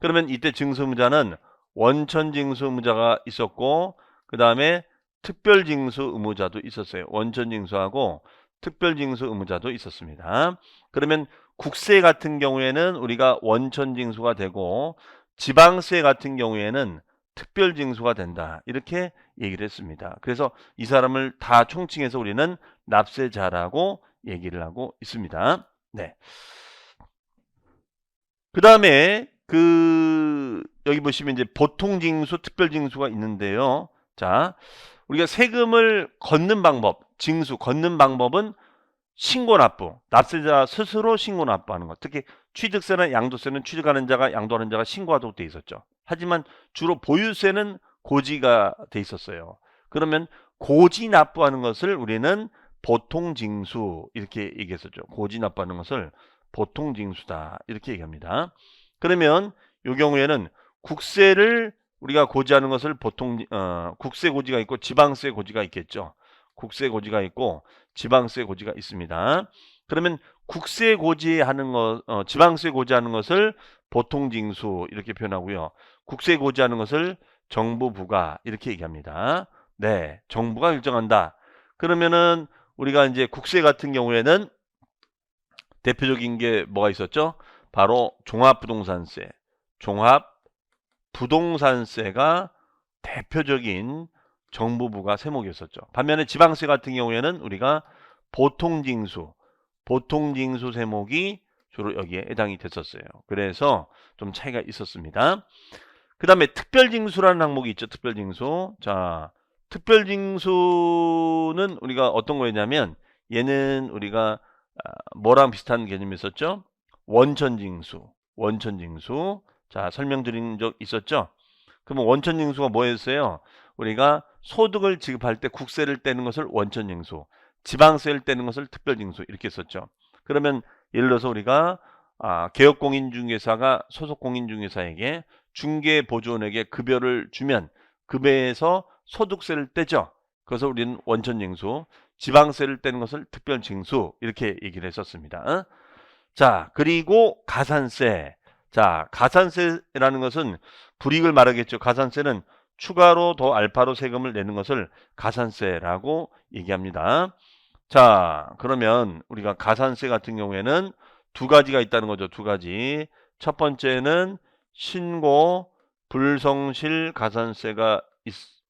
그러면 이때 징수 의무자는 원천 징수 의무자가 있었고, 그 다음에 특별 징수 의무자도 있었어요. 원천 징수하고 특별 징수 의무자도 있었습니다. 그러면 국세 같은 경우에는 우리가 원천 징수가 되고, 지방세 같은 경우에는 특별 징수가 된다 이렇게 얘기를 했습니다. 그래서 이 사람을 다 총칭해서 우리는 납세자라고 얘기를 하고 있습니다. 네. 그 다음에 여기 보시면 이제 보통 징수, 특별 징수가 있는데요. 자, 우리가 세금을 걷는 방법, 걷는 방법은 신고 납부, 납세자 스스로 신고 납부하는 것. 특히 취득세나 양도세는 취득하는 자가 양도하는 자가 신고하도록 돼 있었죠. 하지만 주로 보유세는 고지가 돼 있었어요. 그러면 고지 납부하는 것을 우리는 보통 징수 이렇게 얘기했었죠. 고지 납부하는 것을 보통 징수다 이렇게 얘기합니다. 그러면 이 경우에는 국세를 우리가 고지하는 것을 보통 국세 고지가 있고 지방세 고지가 있겠죠. 국세 고지가 있고 지방세 고지가 있습니다. 그러면 국세 고지하는 것, 지방세 고지하는 것을 보통 징수 이렇게 표현하고요. 국세 고지하는 것을 정부 부과 이렇게 얘기합니다. 네, 정부가 결정한다. 그러면은 우리가 이제 국세 같은 경우에는 대표적인 게 뭐가 있었죠? 바로 종합부동산세가 대표적인 정부부가 세목이었었죠. 반면에 지방세 같은 경우에는 우리가 보통징수 세목이 주로 여기에 해당이 됐었어요. 그래서 좀 차이가 있었습니다. 그 다음에 특별징수라는 항목이 있죠. 특별징수. 자, 특별징수는 우리가 어떤 거였냐면, 얘는 우리가 뭐랑 비슷한 개념이 있었죠? 원천징수. 자, 설명드린 적 있었죠? 그러면 원천징수가 뭐였어요? 우리가 소득을 지급할 때 국세를 떼는 것을 원천징수, 지방세를 떼는 것을 특별징수 이렇게 했었죠. 그러면 예를 들어서 우리가 개업공인중개사가 소속공인중개사에게 중개보조원에게 급여를 주면 급여에서 소득세를 떼죠. 그래서 우리는 원천징수, 지방세를 떼는 것을 특별징수 이렇게 얘기를 했었습니다. 자, 그리고 가산세. 자, 가산세라는 것은 불이익을 말하겠죠. 가산세는 추가로 더 알파로 세금을 내는 것을 가산세라고 얘기합니다. 자, 그러면 우리가 가산세 같은 경우에는 두 가지가 있다는 거죠. 두 가지. 첫 번째는 신고 불성실 가산세가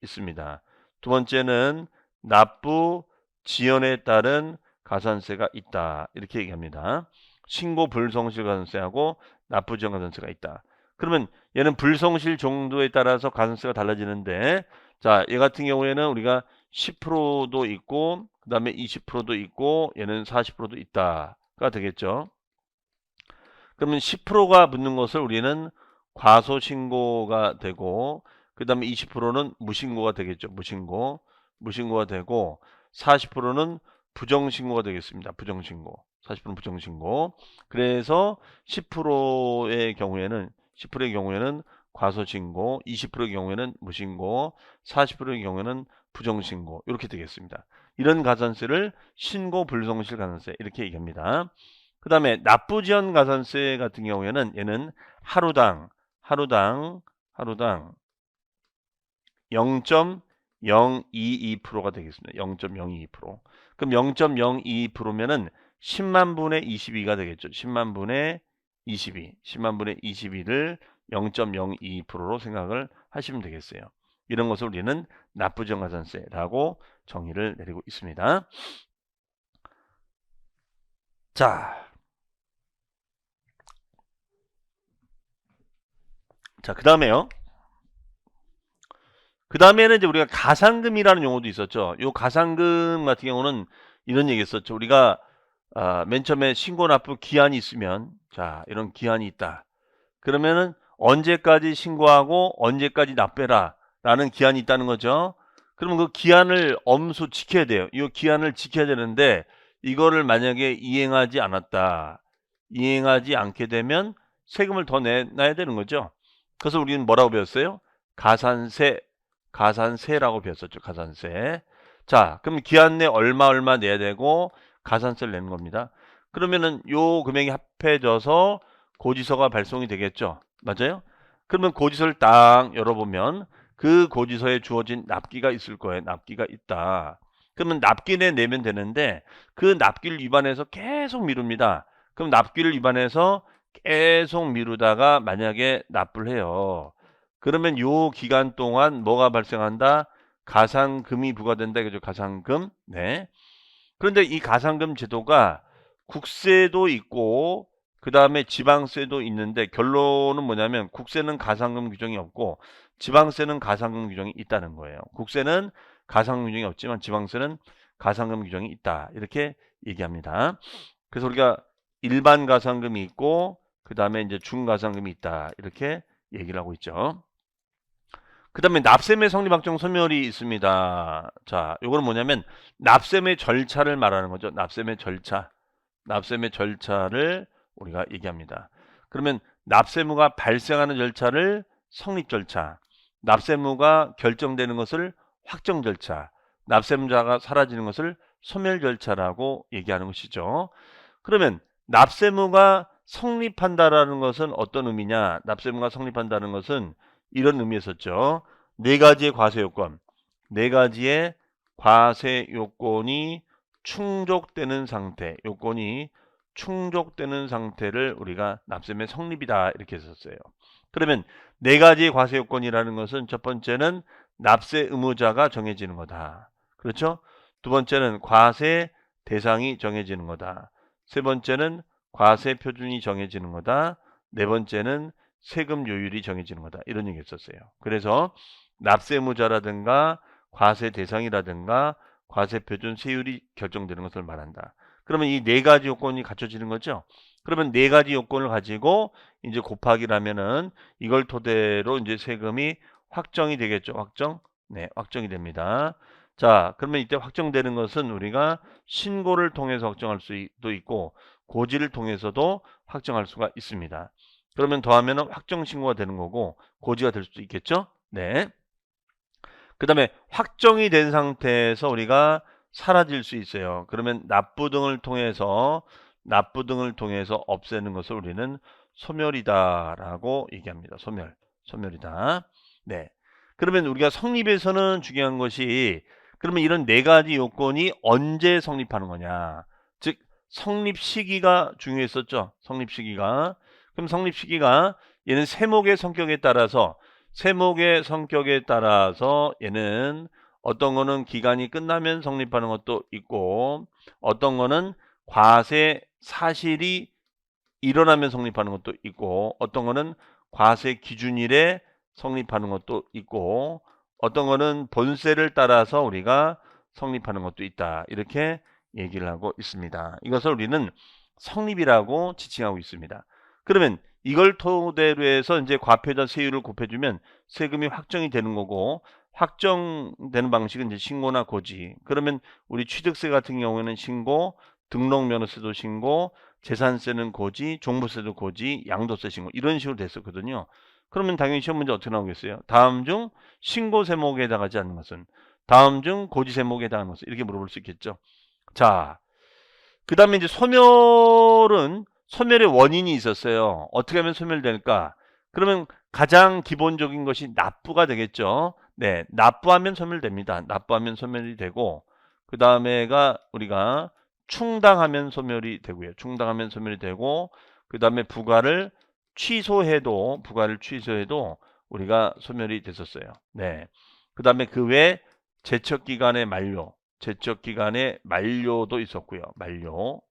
있습니다. 두 번째는 납부 지연에 따른 가산세가 있다. 이렇게 얘기합니다. 신고 불성실 가산세하고 납부 지연 가산세가 있다. 그러면 얘는 불성실 정도에 따라서 가산세가 달라지는데, 자, 얘 같은 경우에는 우리가 10%도 있고 그 다음에 20%도 있고 얘는 40%도 있다가 되겠죠. 그러면 10%가 붙는 것을 우리는 과소신고가 되고, 그 다음에 20%는 무신고가 되겠죠. 무신고가 되고, 40%는 부정신고가 되겠습니다. 40%는 부정신고. 그래서 10%의 경우에는 과소신고, 20%의 경우에는 무신고, 40%의 경우에는 부정신고 이렇게 되겠습니다. 이런 가산세를 신고 불성실 가산세 이렇게 얘기합니다. 그 다음에 납부지연 가산세 같은 경우에는 얘는 하루당 0.022%가 되겠습니다. 0.022%. 그럼 0.022%면은 10만 분의 22가 되겠죠. 10만 분의 22를 0.02%로 생각을 하시면 되겠어요. 이런 것을 우리는 납부지연 가산세라고 정의를 내리고 있습니다. 자, 그 다음에요. 그 다음에는 이제 우리가 가산금이라는 용어도 있었죠. 이 가산금 같은 경우는 이런 얘기 했었죠. 우리가 맨 처음에 신고 납부 기한이 있으면, 자, 이런 기한이 있다. 그러면은 언제까지 신고하고 언제까지 납부해라 라는 기한이 있다는 거죠. 그러면 그 기한을 엄수 지켜야 돼요. 이 기한을 지켜야 되는데 이거를 만약에 이행하지 않았다. 이행하지 않게 되면 세금을 더 내놔야 되는 거죠. 그래서 우리는 뭐라고 배웠어요? 가산세라고 배웠었죠. 가산세. 자, 그럼 기한 내 얼마 내야 되고 가산세를 내는 겁니다. 그러면은 요 금액이 합해져서 고지서가 발송이 되겠죠. 맞아요? 그러면 고지서를 딱 열어보면 그 고지서에 주어진 납기가 있을 거예요. 납기가 있다. 그러면 납기를 내면 되는데 그 납기를 위반해서 계속 미룹니다. 그럼 납기를 위반해서 계속 미루다가 만약에 납부를 해요. 그러면 요 기간 동안 뭐가 발생한다? 가산금이 부과된다. 그죠? 가산금. 네. 그런데 이 가산금 제도가 국세도 있고 그 다음에 지방세도 있는데 결론은 뭐냐면 국세는 가산금 규정이 없고 지방세는 가산금 규정이 있다는 거예요. 국세는 가산금 규정이 없지만 지방세는 가산금 규정이 있다. 이렇게 얘기합니다. 그래서 우리가 일반 가산금이 있고 그 다음에 이제 중가산금이 있다. 이렇게 얘기를 하고 있죠. 그 다음에 납세의 성립확정 소멸이 있습니다. 자, 요거는 뭐냐면 납세의 절차를 말하는 거죠. 납세의 절차. 납세의 절차를 우리가 얘기합니다. 그러면 납세무가 발생하는 절차를 성립 절차, 납세무가 결정되는 것을 확정 절차, 납세무자가 사라지는 것을 소멸 절차라고 얘기하는 것이죠. 그러면 납세무가 성립한다라는 것은 어떤 의미냐? 납세무가 성립한다는 것은 이런 의미였었죠. 네 가지의 과세 요건, 네 가지의 과세 요건이 충족되는 상태, 요건이 충족되는 상태를 우리가 납세의 성립이다 이렇게 했었어요. 그러면 네 가지의 과세 요건이라는 것은 첫 번째는 납세 의무자가 정해지는 거다. 그렇죠? 두 번째는 과세 대상이 정해지는 거다. 세 번째는 과세 표준이 정해지는 거다. 네 번째는 세금 요율이 정해지는 거다. 이런 얘기 했었어요. 그래서 납세 의무자라든가 과세 대상이라든가 과세 표준 세율이 결정되는 것을 말한다. 그러면 이 네 가지 요건이 갖춰지는 거죠. 그러면 네 가지 요건을 가지고 이제 곱하기를 하면은 이걸 토대로 이제 세금이 확정이 되겠죠. 확정? 네, 확정이 됩니다. 자, 그러면 이때 확정되는 것은 우리가 신고를 통해서 확정할 수도 있고 고지를 통해서도 확정할 수가 있습니다. 그러면 더하면 확정 신고가 되는 거고 고지가 될 수도 있겠죠? 네. 그 다음에 확정이 된 상태에서 우리가 사라질 수 있어요. 그러면 납부 등을 통해서 없애는 것을 우리는 소멸이다라고 얘기합니다. 소멸이다. 네. 그러면 우리가 성립에서는 중요한 것이 그러면 이런 네 가지 요건이 언제 성립하는 거냐? 즉 성립 시기가 중요했었죠. 성립 시기가. 그럼 성립 시기가 얘는 세목의 성격에 따라서 얘는 어떤 거는 기간이 끝나면 성립하는 것도 있고 어떤 거는 과세 사실이 일어나면 성립하는 것도 있고 어떤 거는 과세 기준일에 성립하는 것도 있고 어떤 거는 본세를 따라서 우리가 성립하는 것도 있다. 이렇게 얘기를 하고 있습니다. 이것을 우리는 성립이라고 지칭하고 있습니다. 그러면 이걸 토대로 해서 이제 과표자 세율을 곱해주면 세금이 확정이 되는 거고 확정되는 방식은 이제 신고나 고지. 그러면 우리 취득세 같은 경우에는 신고, 등록면허세도 신고, 재산세는 고지, 종부세도 고지, 양도세 신고 이런 식으로 됐었거든요. 그러면 당연히 시험 문제 어떻게 나오겠어요? 다음 중 신고 세목에 해당하지 않는 것은 다음 중 고지 세목에 해당하는 것은 이렇게 물어볼 수 있겠죠. 자, 그 다음에 이제 소멸의 원인이 있었어요. 어떻게 하면 소멸될까? 그러면 가장 기본적인 것이 납부가 되겠죠. 네, 납부하면 소멸됩니다. 납부하면 소멸이 되고 그 다음에가 우리가 충당하면 소멸이 되고요. 충당하면 소멸이 되고 그 다음에 부과를 취소해도 우리가 소멸이 됐었어요. 네. 그 다음에 그 외 제척기간의 만료도 있었고요. 만료.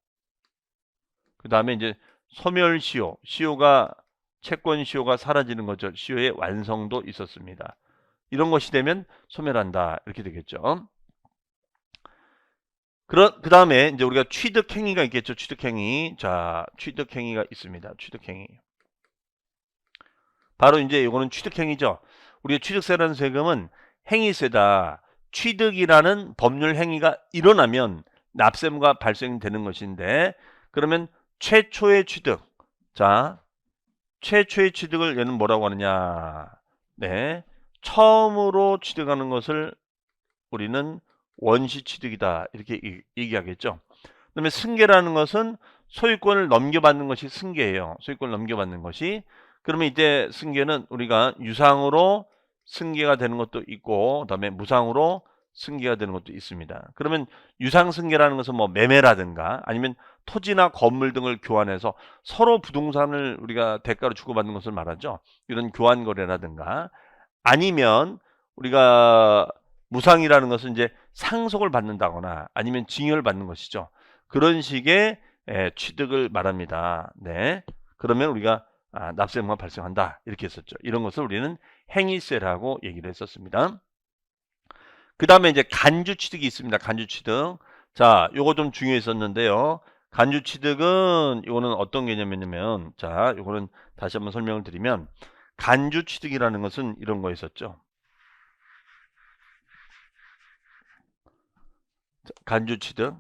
그 다음에 이제 시효가 채권 시효가 사라지는 거죠. 시효의 완성도 있었습니다. 이런 것이 되면 소멸한다. 이렇게 되겠죠. 그 다음에 이제 우리가 취득행위가 있겠죠. 취득행위. 자, 취득행위가 있습니다. 취득행위. 바로 이제 이거는 취득행위죠. 우리가 취득세라는 세금은 행위세다. 취득이라는 법률 행위가 일어나면 납세무가 발생되는 것인데, 그러면 최초의 취득. 자, 최초의 취득을 얘는 뭐라고 하느냐. 네. 처음으로 취득하는 것을 우리는 원시 취득이다. 이렇게 얘기하겠죠. 그다음에 승계라는 것은 소유권을 넘겨받는 것이 승계예요. 소유권을 넘겨받는 것이. 그러면 이때 승계는 우리가 유상으로 승계가 되는 것도 있고, 그다음에 무상으로 승계가 되는 것도 있습니다. 그러면 유상 승계라는 것은 뭐 매매라든가 아니면 토지나 건물 등을 교환해서 서로 부동산을 우리가 대가로 주고받는 것을 말하죠. 이런 교환 거래라든가, 아니면 우리가 무상이라는 것은 이제 상속을 받는다거나 아니면 징여를 받는 것이죠. 그런 식의 취득을 말합니다. 네. 그러면 우리가 납세무가 발생한다. 이렇게 했었죠. 이런 것을 우리는 행위세라고 얘기를 했었습니다. 그 다음에 이제 간주 취득이 있습니다. 간주 취득. 자, 요거 좀 중요했었는데요. 간주 취득은 이거는 어떤 개념이냐면, 자, 요거는 다시 한번 설명을 드리면, 간주 취득이라는 것은 이런 거 있었죠. 간주 취득.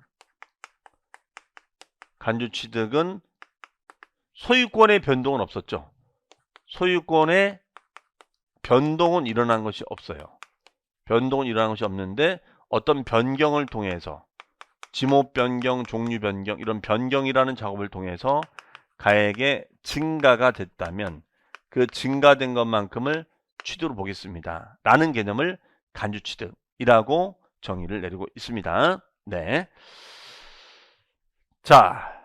간주 취득은 소유권의 변동은 없었죠. 소유권의 변동은 일어난 것이 없어요. 변동은 일어난 것이 없는데 어떤 변경을 통해서 지목 변경, 종류 변경, 이런 변경이라는 작업을 통해서 가액의 증가가 됐다면 그 증가된 것만큼을 취득으로 보겠습니다. 라는 개념을 간주 취득이라고 정의를 내리고 있습니다. 네. 자,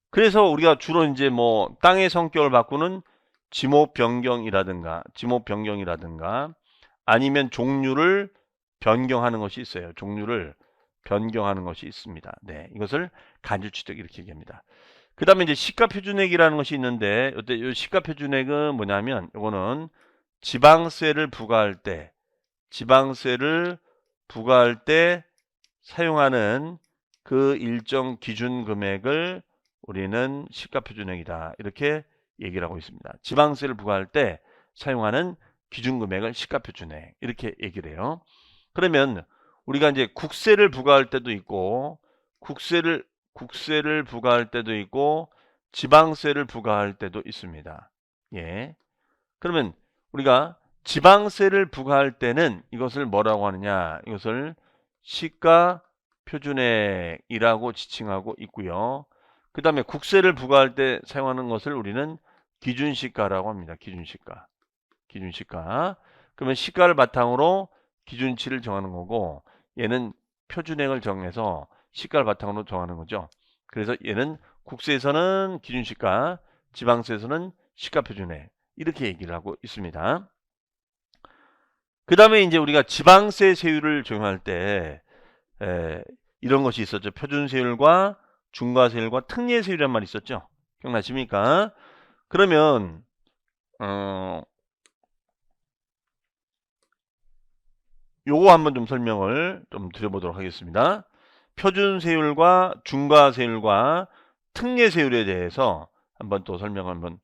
그래서 우리가 주로 이제 뭐 땅의 성격을 바꾸는 지목 변경이라든가 아니면 종류를 변경하는 것이 있어요. 종류를 변경하는 것이 있습니다. 네, 이것을 간주 취득 이렇게 얘기합니다. 그 다음에 이제 시가표준액이라는 것이 있는데, 이때 이 시가표준액은 뭐냐면, 이거는 지방세를 부과할 때 사용하는 그 일정 기준 금액을 우리는 시가표준액이다. 이렇게 얘기를 하고 있습니다. 지방세를 부과할 때 사용하는 기준 금액을 시가표준액. 이렇게 얘기를 해요. 그러면 우리가 이제 국세를 부과할 때도 있고, 국세를 부과할 때도 있고, 지방세를 부과할 때도 있습니다. 예. 그러면 우리가 지방세를 부과할 때는 이것을 뭐라고 하느냐? 이것을 시가표준액이라고 지칭하고 있고요. 그 다음에 국세를 부과할 때 사용하는 것을 우리는 기준시가라고 합니다. 기준시가. 그러면 시가를 바탕으로 기준치를 정하는 거고, 얘는 표준액을 정해서 시가를 바탕으로 정하는 거죠. 그래서 얘는 국세에서는 기준시가, 지방세에서는 시가표준액, 이렇게 얘기를 하고 있습니다. 그 다음에 이제 우리가 지방세 세율을 적용할 때 이런 것이 있었죠. 표준세율과 중과세율과 특례세율이란 말이 있었죠. 기억나십니까? 그러면 요거 한번 좀 설명을 좀 드려보도록 하겠습니다. 표준세율과 중과세율과 특례세율에 대해서 한번 또 설명을 한번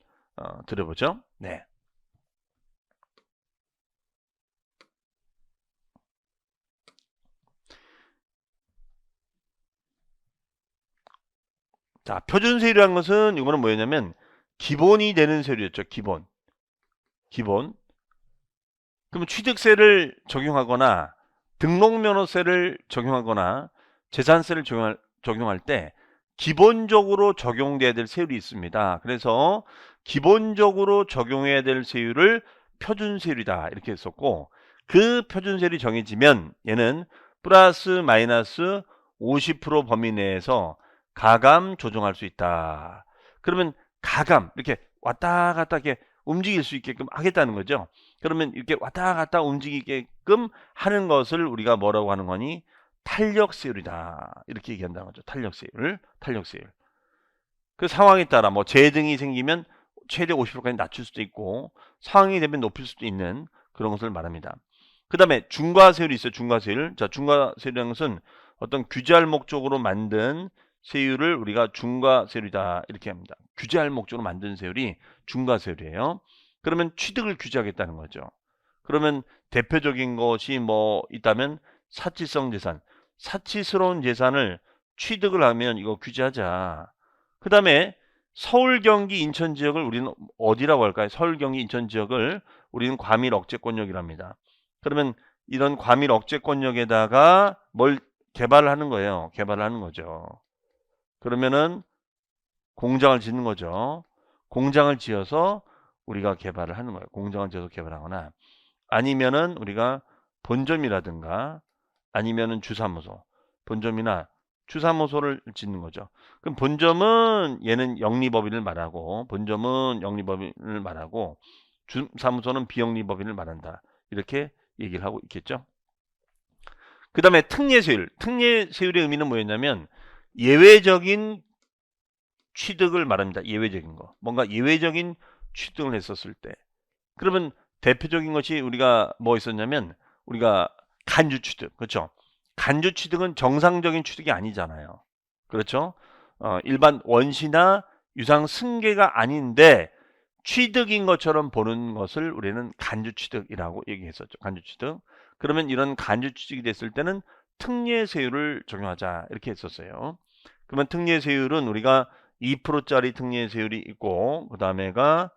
드려보죠. 네. 자, 표준세율이라는 것은 이거는 뭐였냐면 기본이 되는 세율이었죠. 기본. 그러면 취득세를 적용하거나 등록면허세를 적용하거나 재산세를 적용할 때 기본적으로 적용돼야 될 세율이 있습니다. 그래서 기본적으로 적용해야 될 세율을 표준세율이다 이렇게 했었고, 그 표준세율이 정해지면 얘는 플러스 마이너스 50% 범위 내에서 가감 조정할 수 있다. 그러면 가감 이렇게 왔다 갔다 이렇게 움직일 수 있게끔 하겠다는 거죠. 그러면 이렇게 왔다 갔다 움직이게끔 하는 것을 우리가 뭐라고 하는 거니? 탄력세율이다. 이렇게 얘기한다는 거죠. 탄력세율. 그 상황에 따라 뭐 재등이 생기면 최대 50%까지 낮출 수도 있고 상황이 되면 높일 수도 있는 그런 것을 말합니다. 그 다음에 중과세율이 있어요. 중과세율. 자, 중과세율이라는 것은 어떤 규제할 목적으로 만든 세율을 우리가 중과세율이다 이렇게 합니다. 규제할 목적으로 만든 세율이 중과세율이에요. 그러면 취득을 규제하겠다는 거죠. 그러면 대표적인 것이 뭐 있다면 사치성 재산, 사치스러운 재산을 취득을 하면 이거 규제하자. 그 다음에 서울, 경기, 인천 지역을 우리는 어디라고 할까요? 서울, 경기, 인천 지역을 우리는 과밀 억제권역이랍니다. 그러면 이런 과밀 억제권역에다가 뭘 개발을 하는 거예요. 개발을 하는 거죠. 그러면은 공장을 짓는 거죠. 공장을 지어서 우리가 개발을 하는 거예요. 공장을 지어서 개발하거나 아니면은 우리가 본점이라든가 아니면은 주사무소, 본점이나 주사무소를 짓는 거죠. 그럼 본점은 얘는 영리법인을 말하고 본점은 영리법인을 말하고 주사무소는 비영리법인을 말한다. 이렇게 얘기를 하고 있겠죠. 그 다음에 특례세율. 특례세율의 의미는 뭐였냐면 예외적인 취득을 말합니다. 예외적인 거. 뭔가 예외적인 취득을 했었을 때. 그러면 대표적인 것이 우리가 뭐 있었냐면 우리가 간주 취득. 그렇죠? 간주 취득은 정상적인 취득이 아니잖아요. 그렇죠? 일반 원시나 유상 승계가 아닌데 취득인 것처럼 보는 것을 우리는 간주 취득이라고 얘기했었죠. 간주 취득. 그러면 이런 간주 취득이 됐을 때는 특례세율을 적용하자 이렇게 했었어요. 그러면 특례세율은 우리가 2%짜리 특례세율이 있고 그 다음에가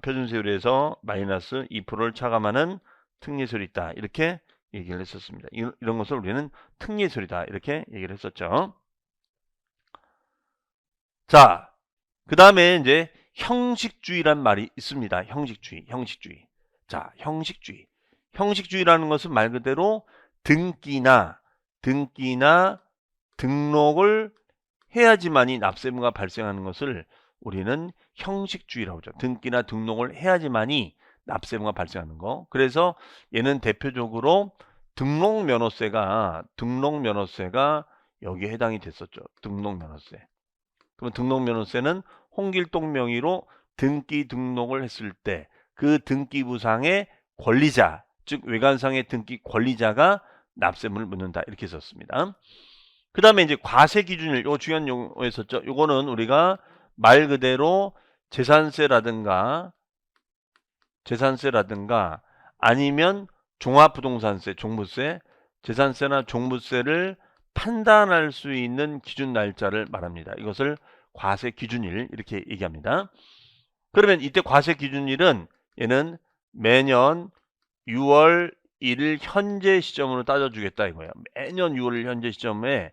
표준세율에서 마이너스 2%를 차감하는 특례세율이 있다. 이렇게 얘기를 했었습니다. 이런 것을 우리는 특례세율이다. 이렇게 얘기를 했었죠. 자, 그 다음에 이제 형식주의란 말이 있습니다. 형식주의. 자, 형식주의. 형식주의라는 것은 말 그대로 등기나 등록을 해야지만이 납세의무가 발생하는 것을 우리는 형식주의라고 하죠. 등기나 등록을 해야지만이 납세의무가 발생하는 거. 그래서 얘는 대표적으로 등록면허세가 여기에 해당이 됐었죠. 등록면허세. 그러면 등록면허세는 홍길동 명의로 등기 등록을 했을 때 그 등기부상의 권리자, 즉 외관상의 등기 권리자가 납세의무를 묻는다. 이렇게 썼습니다. 그 다음에 이제 과세 기준일, 요 중요한 용어였었죠. 요거는 우리가 말 그대로 재산세라든가 아니면 종합부동산세, 종부세, 재산세나 종부세를 판단할 수 있는 기준 날짜를 말합니다. 이것을 과세 기준일 이렇게 얘기합니다. 그러면 이때 과세 기준일은 얘는 매년 6월 1일 현재 시점으로 따져주겠다 이거예요. 매년 6월 1일 현재 시점에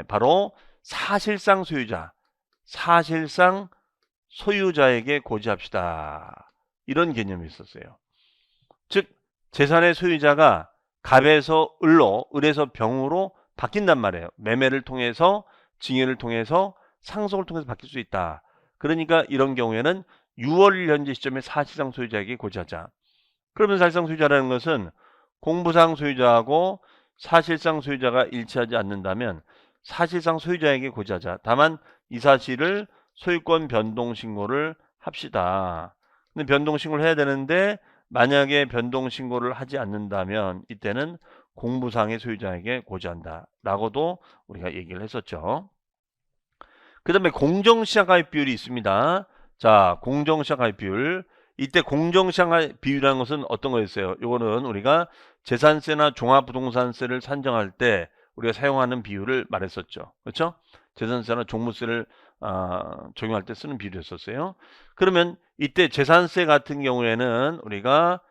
바로 사실상 소유자에게 고지합시다. 이런 개념이 있었어요. 즉 재산의 소유자가 갑에서 을로, 을에서 병으로 바뀐단 말이에요. 매매를 통해서, 증여를 통해서, 상속을 통해서 바뀔 수 있다. 그러니까 이런 경우에는 6월 1일 현재 시점에 사실상 소유자에게 고지하자. 그러면 사실상 소유자라는 것은 공부상 소유자하고 사실상 소유자가 일치하지 않는다면 사실상 소유자에게 고지하자. 다만 이 사실을 소유권 변동 신고를 합시다. 근데 변동 신고를 해야 되는데 만약에 변동 신고를 하지 않는다면 이때는 공부상의 소유자에게 고지한다. 라고도 우리가 얘기를 했었죠. 그 다음에 공정시장가입 비율이 있습니다. 자, 공정시장가입 비율. 이때 공정시장가입 비율이라는 것은 어떤 거였어요? 이거는 우리가 재산세나 종합부동산세를 산정할 때 우리가 사용하는 비율을 말했었죠. 그렇죠? 재산세나 종부세를 적용할 때 쓰는 비율이었었어요. 그러면 이때 재산세 같은 경우에는 우리가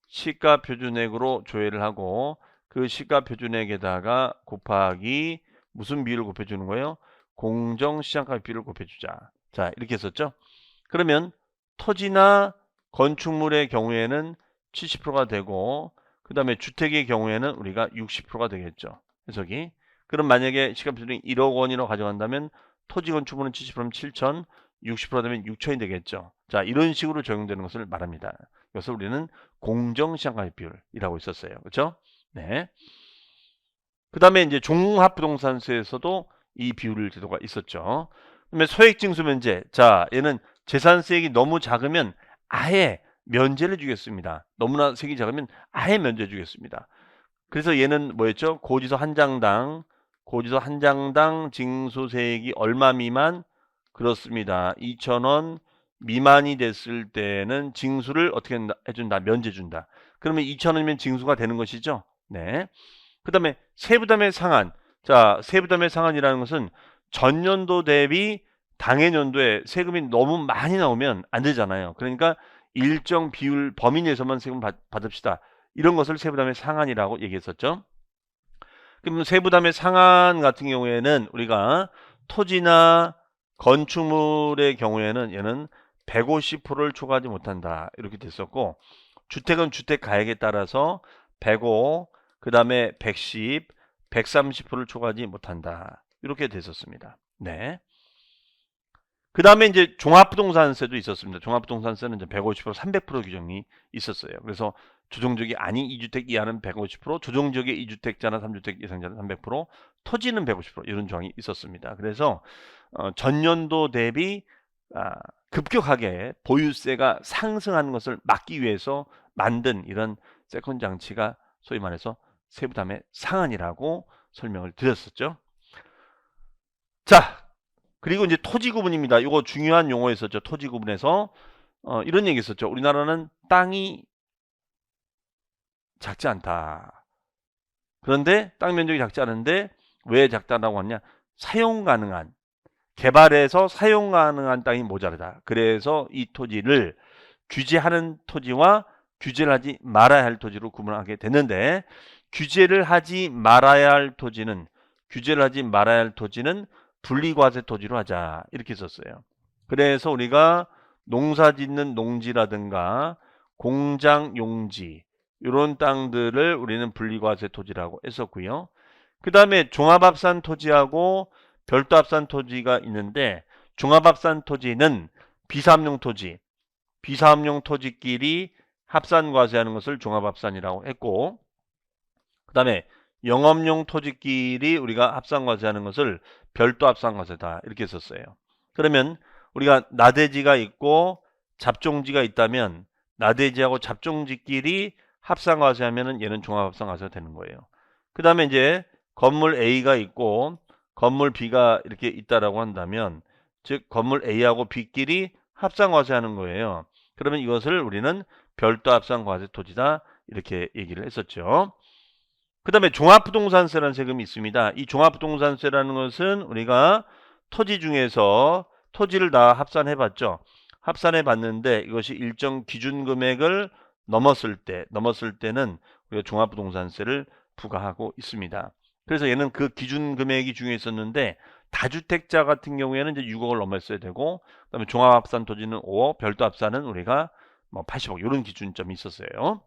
시가표준액으로 조회를 하고 그 시가표준액에다가 곱하기 무슨 비율을 곱해주는 거예요? 공정시장가입 비율을 곱해주자. 자, 이렇게 했었죠. 그러면 토지나 건축물의 경우에는 70%가 되고 그 다음에 주택의 경우에는 우리가 60%가 되겠죠. 해석이. 그럼 만약에 시가표준액 1억 원이라고 가져간다면 토지 건축물은 70%면 7천, 60% 되면 6천이 되겠죠. 자, 이런 식으로 적용되는 것을 말합니다. 그래서 우리는 공정시장가입 비율이라고 있었어요. 그렇죠? 네. 그 다음에 이제 종합부동산세에서도 이 비율 제도가 있었죠. 그다음에 소액징수면제. 자, 얘는 재산세액이 너무 작으면 아예 면제를 주겠습니다. 너무나 세액이 작으면 아예 면제 주겠습니다. 그래서 얘는 뭐였죠? 고지서 한 장당 고지서 한 장당 징수세액이 얼마 미만? 그렇습니다. 2,000원 미만이 됐을 때는 징수를 어떻게 해준다? 면제준다. 그러면 2,000원이면 징수가 되는 것이죠. 네. 그 다음에 세부담의 상한. 자, 세부담의 상한이라는 것은 전년도 대비 당해년도에 세금이 너무 많이 나오면 안 되잖아요. 그러니까 일정 비율 범위 내에서만 세금 받읍시다. 이런 것을 세부담의 상한이라고 얘기했었죠. 그럼 세부담의 상한 같은 경우에는 우리가 토지나 건축물의 경우에는 얘는 150%를 초과하지 못한다. 이렇게 됐었고, 주택은 주택 가액에 따라서 105, 그 다음에 110, 130%를 초과하지 못한다. 이렇게 됐었습니다. 네. 그 다음에 이제 종합부동산세도 있었습니다. 종합부동산세는 이제 150%, 300% 규정이 있었어요. 그래서 조정지역이 아닌 2주택 이하는 150%, 조정지역의 2주택자나 3주택 이상자는 300%, 토지는 150% 이런 조항이 있었습니다. 그래서 전년도 대비 급격하게 보유세가 상승하는 것을 막기 위해서 만든 이런 세컨 장치가 소위 말해서 세부담의 상한이라고 설명을 드렸었죠. 자, 그리고 이제 토지 구분입니다. 이거 중요한 용어였었죠. 토지 구분에서 이런 얘기 있었죠. 우리나라는 땅이 작지 않다. 그런데 땅 면적이 작지 않은데 왜 작다라고 하냐? 사용 가능한, 개발해서 사용 가능한 땅이 모자르다. 그래서 이 토지를 규제하는 토지와 규제를 하지 말아야 할 토지로 구분하게 됐는데, 규제를 하지 말아야 할 토지는 분리과세 토지로 하자. 이렇게 썼어요. 그래서 우리가 농사 짓는 농지라든가 공장 용지 이런 땅들을 우리는 분리과세 토지라고 했었고요. 그 다음에 종합합산 토지하고 별도합산 토지가 있는데, 종합합산 토지는 비사업용 토지끼리 합산과세하는 것을 종합합산이라고 했고, 그 다음에 영업용 토지끼리 우리가 합산과세하는 것을 별도합산과세다 이렇게 썼어요. 그러면 우리가 나대지가 있고 잡종지가 있다면 나대지하고 잡종지끼리 합산과세하면은 얘는 종합합산과세가 되는 거예요. 그 다음에 이제 건물 A가 있고 건물 B가 이렇게 있다라고 한다면, 즉 건물 A하고 B끼리 합산과세하는 거예요. 그러면 이것을 우리는 별도합산과세 토지다 이렇게 얘기를 했었죠. 그 다음에 종합부동산세라는 세금이 있습니다. 이 종합부동산세라는 것은 우리가 토지 중에서 토지를 다 합산해 봤죠. 합산해 봤는데 이것이 일정 기준 금액을 넘었을 때는 우리가 종합부동산세를 부과하고 있습니다. 그래서 얘는 그 기준 금액이 중요했었는데, 다주택자 같은 경우에는 이제 6억을 넘었어야 되고, 그다음에 종합합산 토지는 5억, 별도합산은 우리가 뭐 80억 이런 기준점이 있었어요.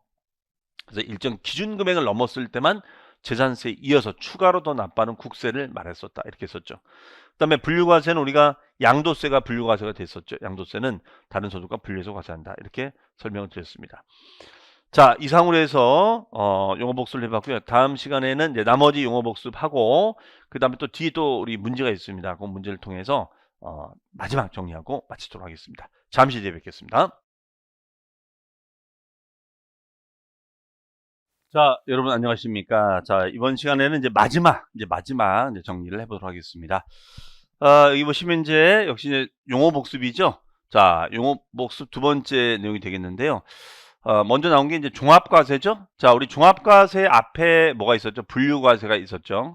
그래서 일정 기준 금액을 넘었을 때만 재산세에 이어서 추가로 더 납부하는 국세를 말했었다 이렇게 썼죠. 그 다음에 분류과세는 우리가 양도세가 분류과세가 됐었죠. 양도세는 다른 소득과 분류해서 과세한다 이렇게 설명을 드렸습니다. 자, 이상으로 해서 용어 복습을 해봤고요. 다음 시간에는 이제 나머지 용어 복습하고, 그 다음에 또 뒤에 또 우리 문제가 있습니다. 그 문제를 통해서 마지막 정리하고 마치도록 하겠습니다. 잠시 뒤에 뵙겠습니다. 자, 여러분 안녕하십니까? 자, 이번 시간에는 이제 마지막 정리를 해보도록 하겠습니다. 여기 보시면 이제 역시 이제 용어 복습이죠. 자, 용어 복습 두 번째 내용이 되겠는데요. 먼저 나온 게 이제 종합과세죠. 자, 우리 종합과세 앞에 뭐가 있었죠? 분류과세가 있었죠.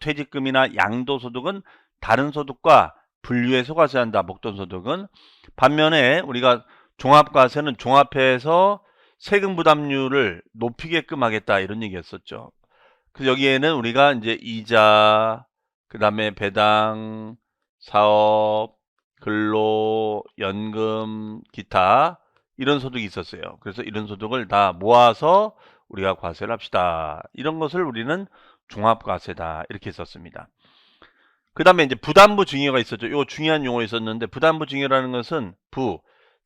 퇴직금이나 양도소득은 다른 소득과 분류해서 과세한다. 목돈소득은. 반면에 우리가 종합과세는 종합해서 세금 부담률을 높이게끔 하겠다 이런 얘기였었죠. 그래서 여기에는 우리가 이제 이자, 그 다음에 배당, 사업, 근로, 연금, 기타 이런 소득이 있었어요. 그래서 이런 소득을 다 모아서 우리가 과세를 합시다. 이런 것을 우리는 종합과세다 이렇게 했었습니다. 그 다음에 이제 부담부 증여가 있었죠. 이거 중요한 용어 있었는데, 부담부 증여라는 것은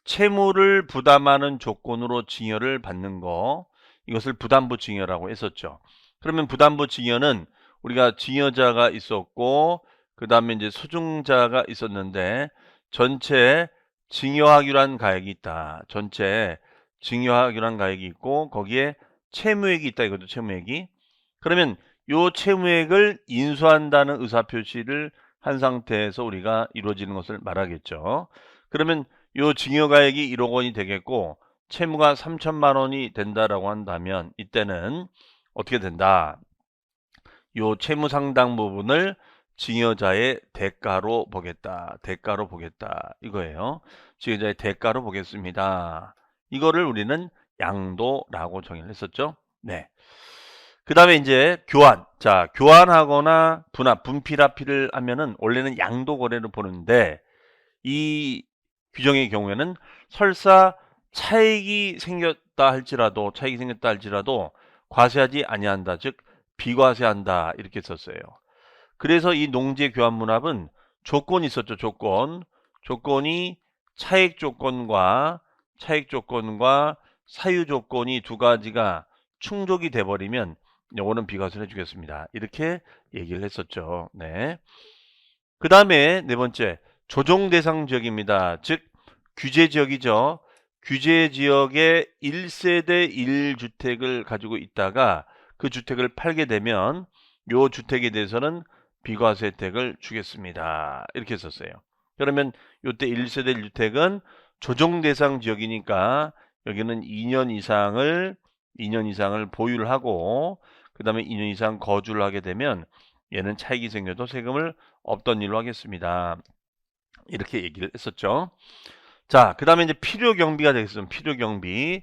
채무를 부담하는 조건으로 증여를 받는 거, 이것을 부담부 증여라고 했었죠. 그러면 부담부 증여는 우리가 증여자가 있었고 그 다음에 이제 소중자가 있었는데, 전체 증여하기로 한 가액이 있다. 전체 증여하기로 한 가액이 있고 거기에 채무액이 있다. 이것도 채무액이. 그러면 요 채무액을 인수한다는 의사표시를 한 상태에서 우리가 이루어지는 것을 말하겠죠. 그러면 요 증여가액이 1억 원이 되겠고 채무가 3천만 원이 된다라고 한다면 이때는 어떻게 된다? 요 채무 상당 부분을 증여자의 대가로 보겠다. 대가로 보겠다. 이거예요. 증여자의 대가로 보겠습니다. 이거를 우리는 양도라고 정의를 했었죠. 네. 그 다음에 이제 교환. 자, 교환하거나 분합, 분필합의를 하면은 원래는 양도거래를 보는데 이 규정의 경우에는 설사 차익이 생겼다 할지라도 과세하지 아니한다. 즉 비과세한다. 이렇게 썼어요. 그래서 이 농지 교환 분합은 조건이 있었죠. 조건이 차익 조건과 사유 조건이 두 가지가 충족이 돼 버리면 요거는 비과세를 해 주겠습니다. 이렇게 얘기를 했었죠. 네. 그다음에 네 번째, 조정 대상 지역입니다. 즉 규제 지역이죠. 규제 지역에 1세대 1주택을 가지고 있다가 그 주택을 팔게 되면 요 주택에 대해서는 비과세 혜택을 주겠습니다. 이렇게 했었어요. 그러면 요때 1세대 1주택은 조정 대상 지역이니까 여기는 2년 이상을 보유를 하고 그다음에 2년 이상 거주를 하게 되면 얘는 차익이 생겨도 세금을 없던 일로 하겠습니다. 이렇게 얘기를 했었죠. 자, 그 다음에 이제 필요경비가 되겠습니다. 필요경비.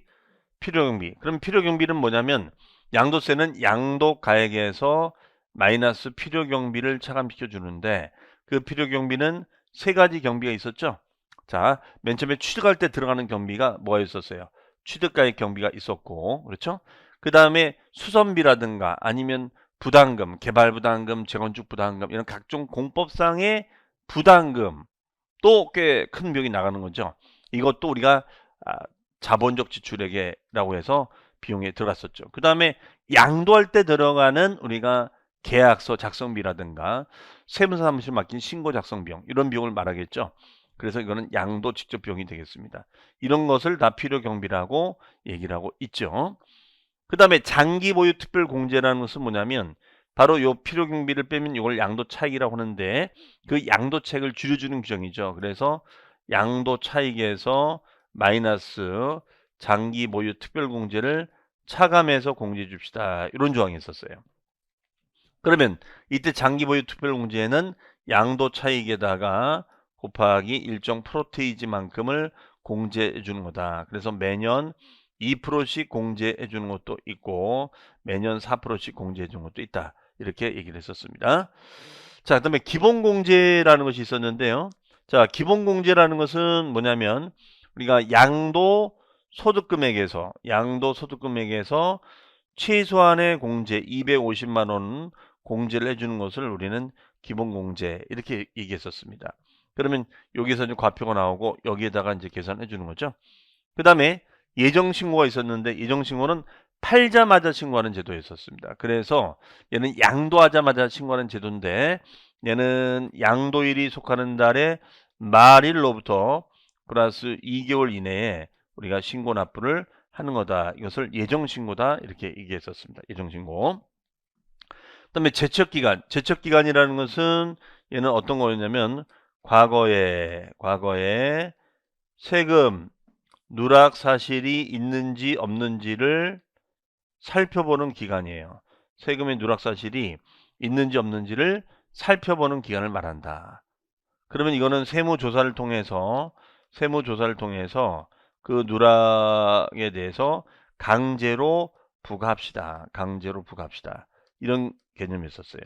그럼 필요경비는 뭐냐면 양도세는 양도가액에서 마이너스 필요경비를 차감시켜 주는데 그 필요경비는 세 가지 경비가 있었죠. 자, 맨 처음에 취득할 때 들어가는 경비가 뭐가 있었어요? 취득가액 경비가 있었고, 그렇죠? 그 다음에 수선비라든가 아니면 부담금, 개발부담금, 재건축 부담금 이런 각종 공법상의 부담금 또 꽤 큰 비용이 나가는 거죠. 이것도 우리가 자본적 지출액이라고 해서 비용에 들어갔었죠. 그 다음에 양도할 때 들어가는 우리가 계약서 작성비라든가 세무사 사무실 맡긴 신고 작성 비용 이런 비용을 말하겠죠. 그래서 이거는 양도 직접 비용이 되겠습니다. 이런 것을 다 필요 경비라고 얘기를 하고 있죠. 그 다음에 장기 보유 특별 공제라는 것은 뭐냐면 바로 요 필요 경비를 빼면 이걸 양도 차익이라고 하는데 그 양도 차익을 줄여주는 규정이죠. 그래서 양도 차익에서 마이너스 장기 보유 특별 공제를 차감해서 공제해 줍시다. 이런 조항이 있었어요. 그러면 이때 장기 보유 특별 공제는 양도 차익에다가 곱하기 일정 프로테이지만큼을 공제해 주는 거다. 그래서 매년 2%씩 공제해 주는 것도 있고 매년 4%씩 공제해 주는 것도 있다. 이렇게 얘기를 했었습니다. 자, 그다음에 기본공제라는 것이 있었는데요. 자, 기본공제라는 것은 뭐냐면 우리가 양도 소득금액에서 최소한의 공제 250만 원 공제를 해주는 것을 우리는 기본공제 이렇게 얘기했었습니다. 그러면 여기서 이제 과표가 나오고 여기에다가 이제 계산해 주는 거죠. 그 다음에 예정신고가 있었는데 예정신고는 팔자마자 신고하는 제도였었습니다. 그래서 얘는 양도하자마자 신고하는 제도인데 얘는 양도일이 속하는 달의 말일로부터 플러스 2개월 이내에 우리가 신고 납부를 하는 거다. 이것을 예정신고다 이렇게 얘기했었습니다. 예정신고. 그다음에 제척기간이라는 것은 얘는 어떤 거였냐면 과거에 세금 누락 사실이 있는지 없는지를 살펴보는 기간이에요. 세금의 누락 사실이 있는지 없는지를 살펴보는 기간을 말한다. 그러면 이거는 세무조사를 통해서 그 누락에 대해서 강제로 부과합시다. 이런 개념이 있었어요.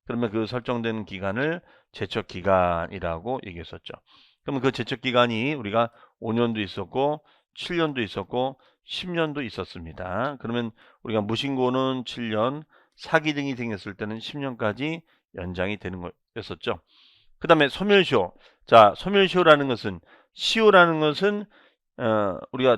그러면 그 설정되는 기간을 제척기간이라고 얘기했었죠. 그러면 그 제척기간이 우리가 5년도 있었고 7년도 있었고 10년도 있었습니다. 그러면 우리가 무신고는 7년, 사기 등이 생겼을 때는 10년까지 연장이 되는 거였었죠. 그 다음에 소멸시효. 자, 소멸시효라는 것은 우리가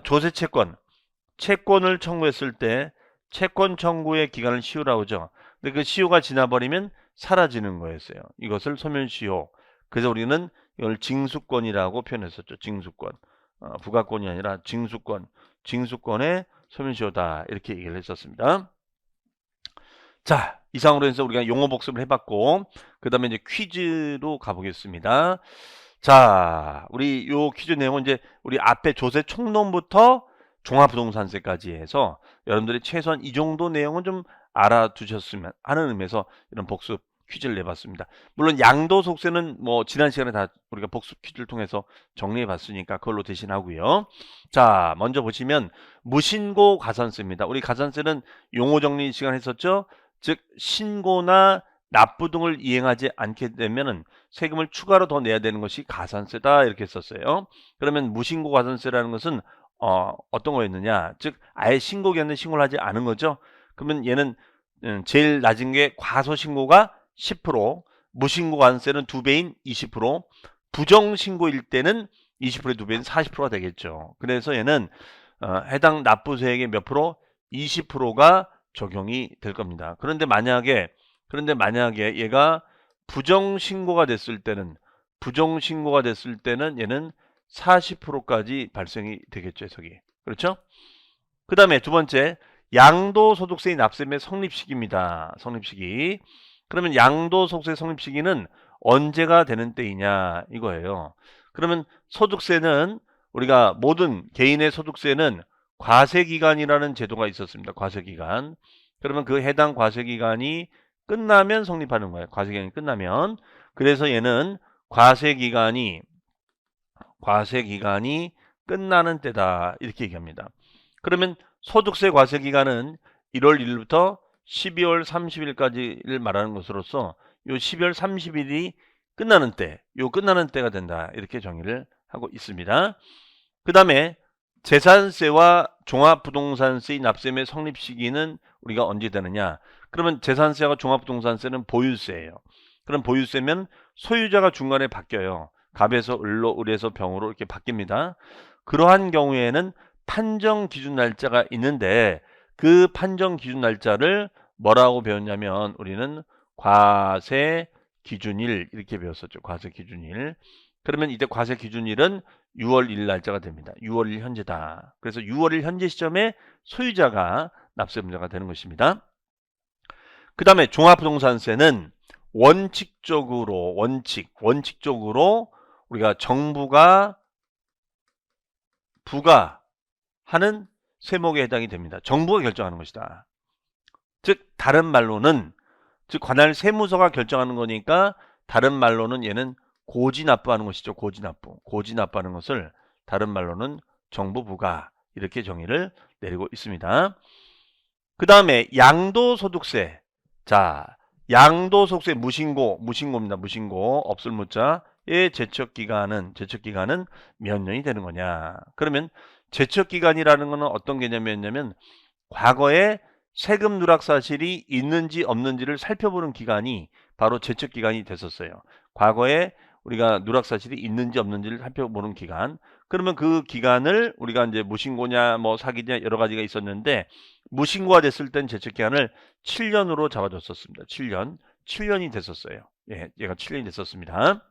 채권을 청구했을 때 채권 청구의 기간을 시효라고 하죠. 근데 그 시효가 지나버리면 사라지는 거였어요. 이것을 소멸시효. 그래서 우리는 이걸 징수권이라고 표현했었죠. 징수권. 부가권이 아니라 징수권의 소멸시효다. 이렇게 얘기를 했었습니다. 자, 이상으로 해서 우리가 용어 복습을 해봤고, 그 다음에 이제 퀴즈로 가보겠습니다. 자, 우리 요 퀴즈 내용은 이제 우리 앞에 조세 총론부터 종합부동산세까지 해서 여러분들이 최소한 이 정도 내용은 좀 알아두셨으면 하는 의미에서 이런 복습 퀴즈를 내봤습니다. 물론 양도소득세는 뭐 지난 시간에 다 우리가 복습 퀴즈를 통해서 정리해 봤으니까 그걸로 대신하고요. 자, 먼저 보시면 무신고 가산세입니다. 우리 가산세는 용어 정리 시간 했었죠? 즉 신고나 납부 등을 이행하지 않게 되면은 세금을 추가로 더 내야 되는 것이 가산세다 이렇게 썼어요. 그러면 무신고 가산세라는 것은 어떤 거였느냐? 즉 아예 신고가 아니라 신고를 하지 않은 거죠. 그러면 얘는 제일 낮은 게 과소신고가 10%, 무신고 가산세는 2배인 20%, 부정신고일 때는 20%의 2배인 40%가 되겠죠. 그래서 얘는 해당 납부세액의 몇 프로? 20%가 적용이 될 겁니다. 그런데 만약에 얘가 부정신고가 됐을 때는 얘는 40%까지 발생이 되겠죠, 해석이. 그렇죠? 그 다음에 두 번째, 양도소득세의 납세의 성립시기입니다. 성립시기. 그러면 양도소득세 성립시기는 언제가 되는 때이냐 이거예요. 그러면 소득세는 우리가 모든 개인의 소득세는 과세기간이라는 제도가 있었습니다. 과세기간. 그러면 그 해당 과세기간이 끝나면 성립하는 거예요. 과세기간이 끝나면. 그래서 얘는 과세기간이 끝나는 때다 이렇게 얘기합니다. 그러면 소득세 과세기간은 1월 1일부터 12월 30일까지를 말하는 것으로서 요 12월 30일이 끝나는 때가 된다 이렇게 정의를 하고 있습니다. 그 다음에 재산세와 종합부동산세의 납세의 성립 시기는 우리가 언제 되느냐? 그러면 재산세와 종합부동산세는 보유세예요. 그럼 보유세면 소유자가 중간에 바뀌어요. 갑에서 을로, 을에서 병으로 이렇게 바뀝니다. 그러한 경우에는 판정 기준 날짜가 있는데 그 판정 기준 날짜를 뭐라고 배웠냐면 우리는 과세 기준일 이렇게 배웠었죠. 과세 기준일. 그러면 이때 과세 기준일은 6월 1일 날짜가 됩니다. 6월 1일 현재다. 그래서 6월 1일 현재 시점에 소유자가 납세분자가 되는 것입니다. 그 다음에 종합부동산세는 원칙적으로 우리가 정부가 부과하는 세목에 해당이 됩니다. 정부가 결정하는 것이다. 즉 다른 말로는 관할 세무서가 결정하는 거니까 다른 말로는 얘는 고지납부하는 것이죠. 고지납부하는 것을 다른 말로는 정부 부과 이렇게 정의를 내리고 있습니다. 그 다음에 양도소득세. 자, 양도소득세 무신고입니다. 무신고 없을 무자의 제척기간은 몇 년이 되는 거냐. 그러면 제척기간이라는 것은 어떤 개념이었냐면 과거에 세금 누락 사실이 있는지 없는지를 살펴보는 기간이 바로 제척기간이 됐었어요. 과거에 우리가 누락 사실이 있는지 없는지를 살펴보는 기간. 그러면 그 기간을 우리가 이제 무신고냐 뭐 사기냐 여러 가지가 있었는데 무신고가 됐을 땐 제척기간을 7년으로 잡아줬었습니다. 7년이 됐었어요. 예, 얘가 7년이 됐었습니다.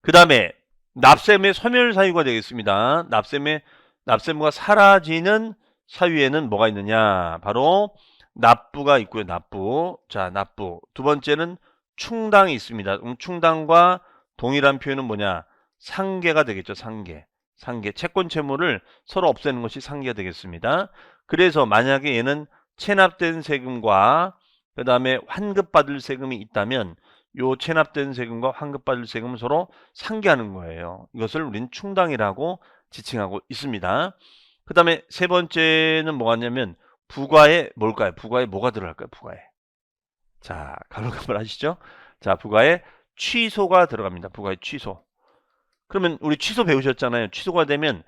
그 다음에 납세의 소멸 사유가 되겠습니다. 납세무가 사라지는 사유에는 뭐가 있느냐? 바로 납부가 있고요. 납부. 자, 납부. 두 번째는 충당이 있습니다. 충당과 동일한 표현은 뭐냐? 상계가 되겠죠. 상계. 채권 채무를 서로 없애는 것이 상계가 되겠습니다. 그래서 만약에 얘는 체납된 세금과 그 다음에 환급받을 세금이 있다면 요 체납된 세금과 환급받을 세금은 서로 상계하는 거예요. 이것을 우리는 충당이라고 지칭하고 있습니다. 그 다음에 세 번째는 뭐냐면 부과에 뭘까요? 부과에 뭐가 들어갈까요? 부과에. 자, 가물가물 하시죠? 자, 부과에 취소가 들어갑니다. 부과에 취소. 그러면 우리 취소 배우셨잖아요. 취소가 되면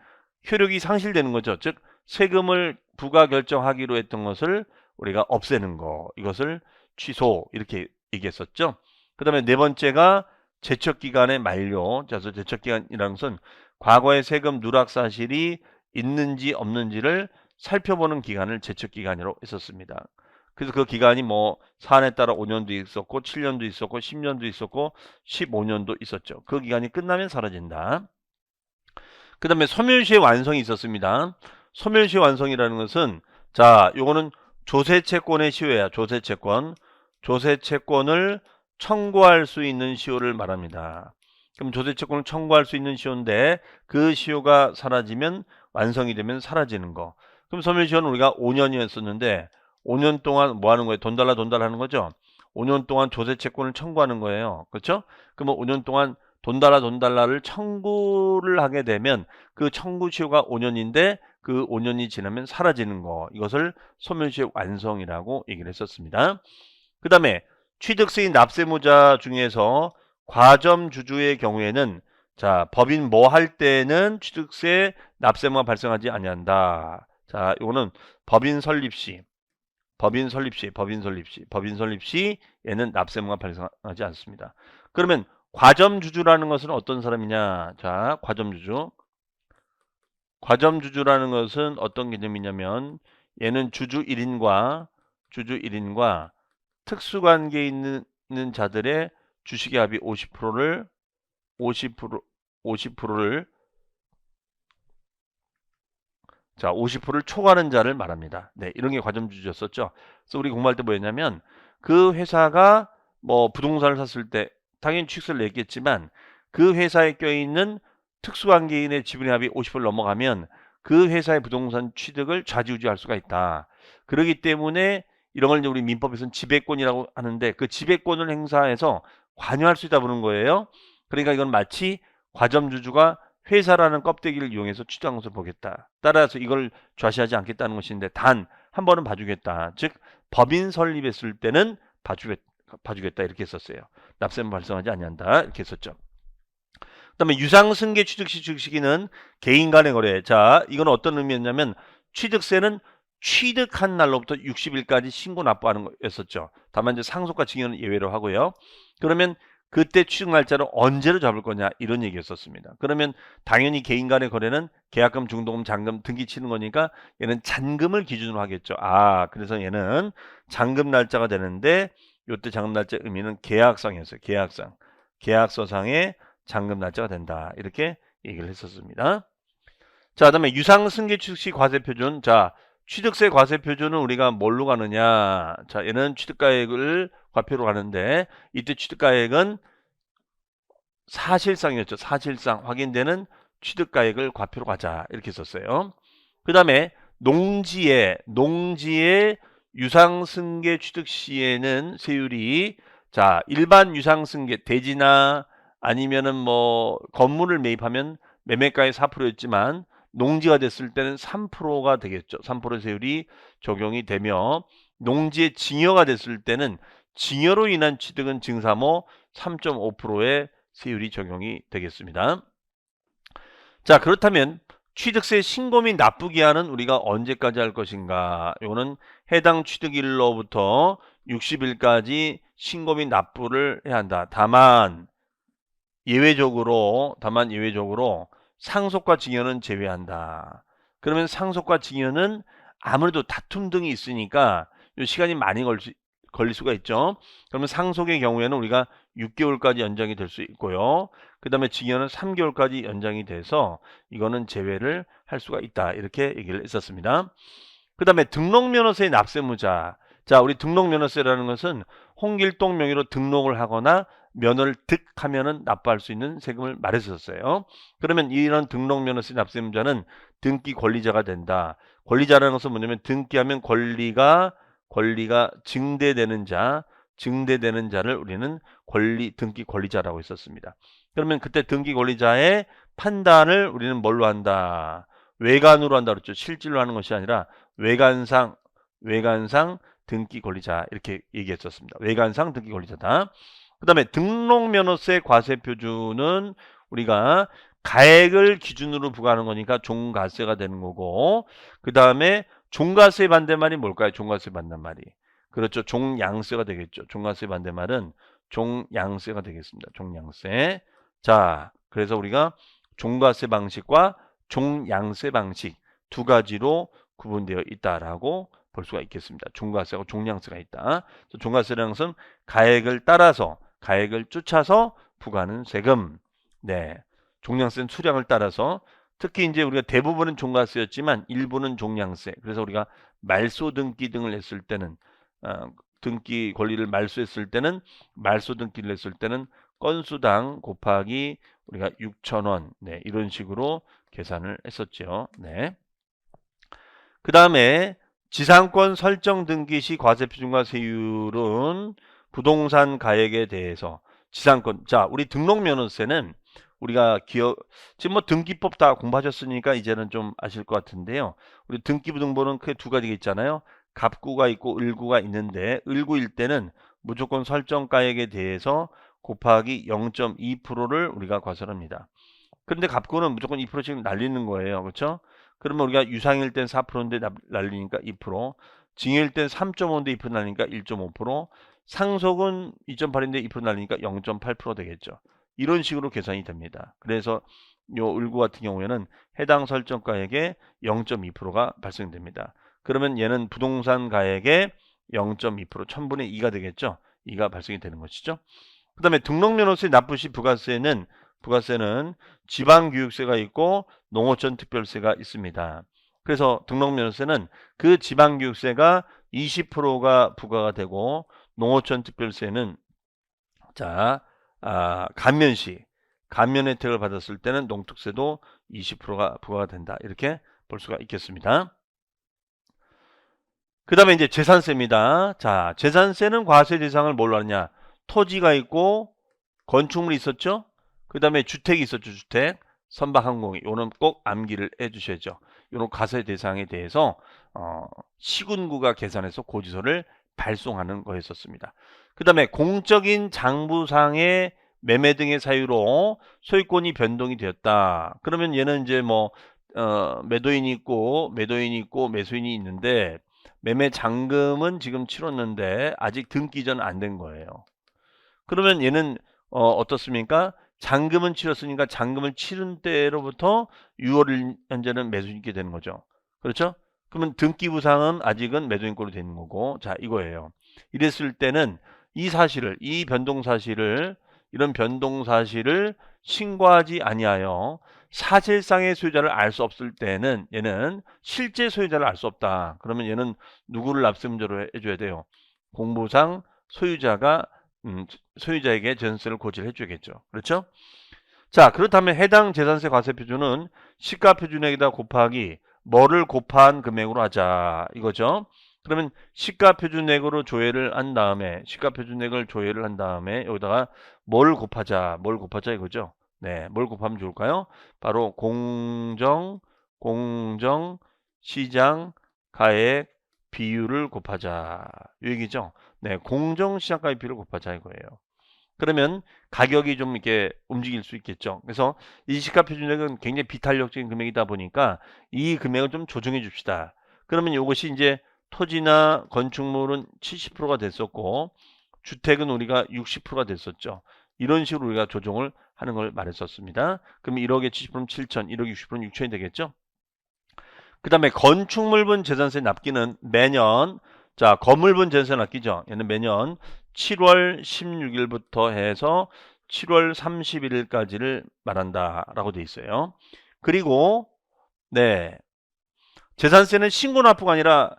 효력이 상실되는 거죠. 즉 세금을 부과 결정하기로 했던 것을 우리가 없애는 거. 이것을 취소 이렇게 얘기했었죠. 그 다음에 네 번째가 제척기간의 만료. 그래서 제척기간이라는 것은 과거의 세금 누락 사실이 있는지 없는지를 살펴보는 기간을 제척기간이라고 했었습니다. 그래서 그 기간이 뭐 사안에 따라 5년도 있었고 7년도 있었고 10년도 있었고 15년도 있었죠. 그 기간이 끝나면 사라진다. 그 다음에 소멸시의 완성이 있었습니다. 소멸시의 완성이라는 것은 자, 요거는 조세채권의 시효야. 조세채권을 청구할 수 있는 시효를 말합니다. 그럼 조세채권을 청구할 수 있는 시효인데 그 시효가 사라지면 완성이 되면 사라지는 거. 그럼 소멸시효는 우리가 5년이었었는데 5년 동안 뭐 하는 거예요? 돈 달라 하는 거죠. 5년 동안 조세채권을 청구하는 거예요. 그렇죠? 그러면 5년 동안 돈 달라를 청구를 하게 되면 그 청구 시효가 5년인데 그 5년이 지나면 사라지는 거. 이것을 소멸시효 완성이라고 얘기를 했었습니다. 그 다음에 취득세인 납세무자 중에서 과점주주의 경우에는 자, 법인 뭐 할 때는 취득세 납세무가 발생하지 아니한다. 자, 이거는 법인 설립 시 얘는 납세무가 발생하지 않습니다. 그러면 과점주주라는 것은 어떤 사람이냐? 자, 과점주주라는 것은 어떤 개념이냐면 얘는 주주 1인과 특수관계에 있는 자들의 주식의 합의 50%를 자, 50%를 초과하는 자를 말합니다. 네, 이런 게 과점주주였었죠. 그래서 우리 공부할 때 뭐였냐면 그 회사가 뭐 부동산을 샀을 때 당연히 취득세를 냈겠지만 그 회사에 껴있는 특수관계인의 지분의 합이 50%를 넘어가면 그 회사의 부동산 취득을 좌지우지할 수가 있다. 그렇기 때문에 이런 걸 이제 우리 민법에서는 지배권이라고 하는데 그 지배권을 행사해서 관여할 수 있다 보는 거예요. 그러니까 이건 마치 과점주주가 회사라는 껍데기를 이용해서 취득한 것을 보겠다. 따라서 이걸 좌시하지 않겠다는 것인데 단 한 번은 봐주겠다. 즉 법인 설립했을 때는 봐주겠다 이렇게 했었어요. 납세는 발생하지 아니한다 이렇게 했었죠. 그 다음에 유상승계 취득시 즉시기는 개인 간의 거래. 자, 이건 어떤 의미였냐면 취득세는 취득한 날로부터 60일까지 신고 납부하는 거였었죠. 다만 이제 상속과 증여는 예외로 하고요. 그러면 그때 취득 날짜를 언제로 잡을 거냐 이런 얘기였었습니다. 그러면 당연히 개인 간의 거래는 계약금, 중도금, 잔금 등기 치는 거니까 얘는 잔금을 기준으로 하겠죠. 아, 그래서 얘는 잔금 날짜가 되는데 요때 잔금 날짜 의미는 계약상이었어요. 계약서상의 잔금 날짜가 된다. 이렇게 얘기를 했었습니다. 자, 그다음에 유상승계 취득시 과세표준. 자, 취득세 과세표준은 우리가 뭘로 가느냐? 자, 얘는 취득가액을 과표로 가는데 이때 취득가액은 사실상이었죠. 사실상 확인되는 취득가액을 과표로 가자. 이렇게 썼어요. 그 다음에 농지의 유상승계 취득 시에는 세율이 자, 일반 유상승계 대지나 아니면은 뭐 건물을 매입하면 매매가의 4%였지만 농지가 됐을 때는 3%가 되겠죠. 3% 세율이 적용이 되며 농지의 증여가 됐을 때는 증여로 인한 취득은 증사모 3.5%의 세율이 적용이 되겠습니다. 자, 그렇다면 취득세 신고 및 납부 기한은 우리가 언제까지 할 것인가? 이거는 해당 취득일로부터 60일까지 신고 및 납부를 해야 한다. 다만 예외적으로 상속과 증여는 제외한다. 그러면 상속과 증여는 아무래도 다툼 등이 있으니까 시간이 많이 걸릴 수가 있죠. 그러면 상속의 경우에는 우리가 6개월까지 연장이 될 수 있고요. 그 다음에 증여는 3개월까지 연장이 돼서 이거는 제외를 할 수가 있다. 이렇게 얘기를 했었습니다. 그 다음에 등록면허세의 납세무자. 자, 우리 등록면허세라는 것은 홍길동 명의로 등록을 하거나 면허를 득하면은 납부할 수 있는 세금을 말했었어요. 그러면 이런 등록면허세 납세무자는 등기 권리자가 된다. 권리자라는 것은 뭐냐면 등기하면 권리가 증대되는 자를 우리는 등기 권리자라고 했었습니다. 그러면 그때 등기 권리자의 판단을 우리는 뭘로 한다? 외관으로 한다 그랬죠. 실질로 하는 것이 아니라 외관상 등기 권리자 이렇게 얘기했었습니다. 외관상 등기 권리자다. 그 다음에 등록면허세 과세표준은 우리가 가액을 기준으로 부과하는 거니까 종가세가 되는 거고 그 다음에 종가세 반대말이 뭘까요? 종가세 반대말이 그렇죠. 종양세가 되겠죠. 종가세 반대말은 종양세가 되겠습니다. 종양세. 자, 그래서 우리가 종가세 방식과 종양세 방식 두 가지로 구분되어 있다라고 볼 수가 있겠습니다. 종가세하고 종량세가 있다. 종가세라는 것은 가액을 쫓아서 부과하는 세금. 네. 종량세는 수량을 따라서 특히 이제 우리가 대부분은 종가세였지만 일부는 종량세. 그래서 우리가 말소 등기 등을 했을 때는 등기 권리를 말소했을 때는 말소 등기를 했을 때는 건수당 곱하기 우리가 6,000원 네, 이런 식으로 계산을 했었죠. 네. 그 다음에 지상권 설정 등기 시 과세표준과 세율은 부동산 가액에 대해서 지상권 자 우리 등록면허세는 우리가 지금 뭐 등기법 다 공부하셨으니까 이제는 좀 아실 것 같은데요. 우리 등기부등본은 크게 두 가지가 있잖아요. 갑구가 있고 을구가 있는데 을구일 때는 무조건 설정가액에 대해서 곱하기 0.2%를 우리가 과세합니다. 그런데 갑구는 무조건 2%씩 날리는 거예요. 그렇죠? 그러면 우리가 유상일 땐 4%인데 날리니까 2%, 징일 땐 3.5인데 2% 날리니까 1.5%, 상속은 2.8인데 2% 날리니까 0.8% 되겠죠. 이런 식으로 계산이 됩니다. 그래서 요 을구 같은 경우에는 해당 설정가액의 0.2%가 발생됩니다. 그러면 얘는 부동산 가액의 0.2% 1000분의 2가 되겠죠. 2가 발생이 되는 것이죠. 그 다음에 등록면허세 납부 시 부가세는 지방교육세가 있고 농어촌 특별세가 있습니다. 그래서 등록면허세는 그 지방교육세가 20%가 부과가 되고 농어촌 특별세는 감면 혜택을 받았을 때는 농특세도 20%가 부과가 된다. 이렇게 볼 수가 있겠습니다. 그 다음에 이제 재산세입니다. 자, 재산세는 과세 대상을 뭘로 하느냐? 토지가 있고 건축물이 있었죠? 그 다음에 주택이 있었죠. 주택, 선박항공이. 요는 꼭 암기를 해주셔야죠. 요런 과세 대상에 대해서 시군구가 계산해서 고지서를 발송하는 거였었습니다. 그 다음에 공적인 장부상의 매매 등의 사유로 소유권이 변동이 되었다. 그러면 얘는 이제 뭐 매도인이 있고 매수인이 있는데 매매 잔금은 지금 치렀는데 아직 등기 전 안 된 거예요. 그러면 얘는 어떻습니까? 잔금은 치렀으니까 잔금을 치른 때로부터 6월 현재는 매수인께 되는 거죠. 그렇죠? 그러면 등기부상은 아직은 매도인권으로 되는 거고, 자 이거예요. 이랬을 때는 이런 변동 사실을 신고하지 아니하여 사실상의 소유자를 알 수 없을 때는 얘는 실제 소유자를 알 수 없다. 그러면 얘는 누구를 납세문제로 해줘야 돼요? 공부상 소유자에게 재산세를 고지를 해줘야겠죠. 그렇죠? 자, 그렇다면 해당 재산세 과세표준은 시가표준액에다 곱하기 뭐를 곱한 금액으로 하자 이거죠. 그러면 시가표준액으로 조회를 한 다음에 여기다가 뭘 곱하자 이거죠. 네, 뭘 곱하면 좋을까요? 바로 공정, 시장, 가액, 비율을 곱하자 이 얘기죠. 네, 공정, 시장, 가액, 비율을 곱하자 이거예요. 그러면 가격이 좀 이렇게 움직일 수 있겠죠. 그래서 이 시가표준액은 굉장히 비탄력적인 금액이다 보니까 이 금액을 좀 조정해 줍시다. 그러면 이것이 이제 토지나 건축물은 70%가 됐었고 주택은 우리가 60%가 됐었죠. 이런 식으로 우리가 조정을 하는 걸 말했었습니다. 그럼 1억에 70%면 7천, 1억 60%는 6천이 되겠죠. 그 다음에 건축물분 재산세 납기는 매년 건물분 재산세 납기죠. 얘는 매년 7월 16일부터 해서 7월 31일까지를 말한다라고 돼 있어요. 그리고 네 재산세는 신고 납부가 아니라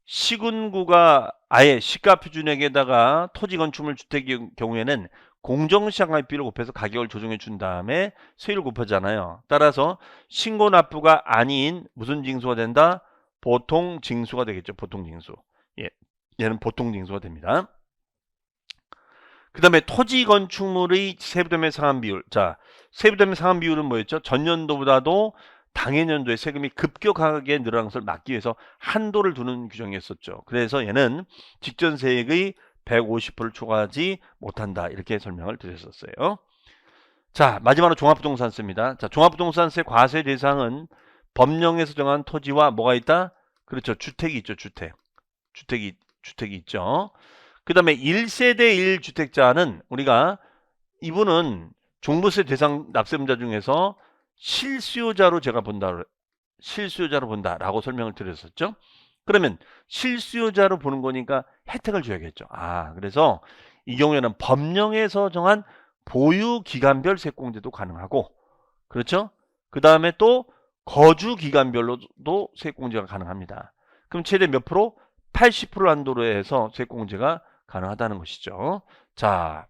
시군구가 아예 시가표준액에다가 토지 건축물 주택의 경우에는 공정시장가액비를 곱해서 가격을 조정해 준 다음에 세율을 곱하잖아요. 따라서 신고 납부가 아닌 무슨 징수가 된다? 보통 징수가 되겠죠. 보통 징수. 예, 얘는 보통 징수가 됩니다. 그 다음에 토지 건축물의 세부담의 상환 비율. 자, 세부담의 상환 비율은 뭐였죠? 전년도보다도 당해년도에 세금이 급격하게 늘어난 것을 막기 위해서 한도를 두는 규정이었었죠. 그래서 얘는 직전세액의 150%를 초과하지 못한다. 이렇게 설명을 드렸었어요. 자, 마지막으로 종합부동산세입니다. 자, 종합부동산세 과세 대상은 법령에서 정한 토지와 뭐가 있다? 그렇죠. 주택이 있죠. 주택이 있죠. 그 다음에 1세대 1주택자는 우리가 이분은 종부세 대상 납세문자 중에서 실수요자로 본다라고 설명을 드렸었죠. 그러면 실수요자로 보는 거니까 혜택을 줘야겠죠. 그래서 이 경우에는 법령에서 정한 보유기간별 세공제도 가능하고, 그렇죠? 그 다음에 또 거주 기간별로도 세액공제가 가능합니다. 그럼 최대 몇 프로? 80% 한도로 해서 세액공제가 가능하다는 것이죠. 자,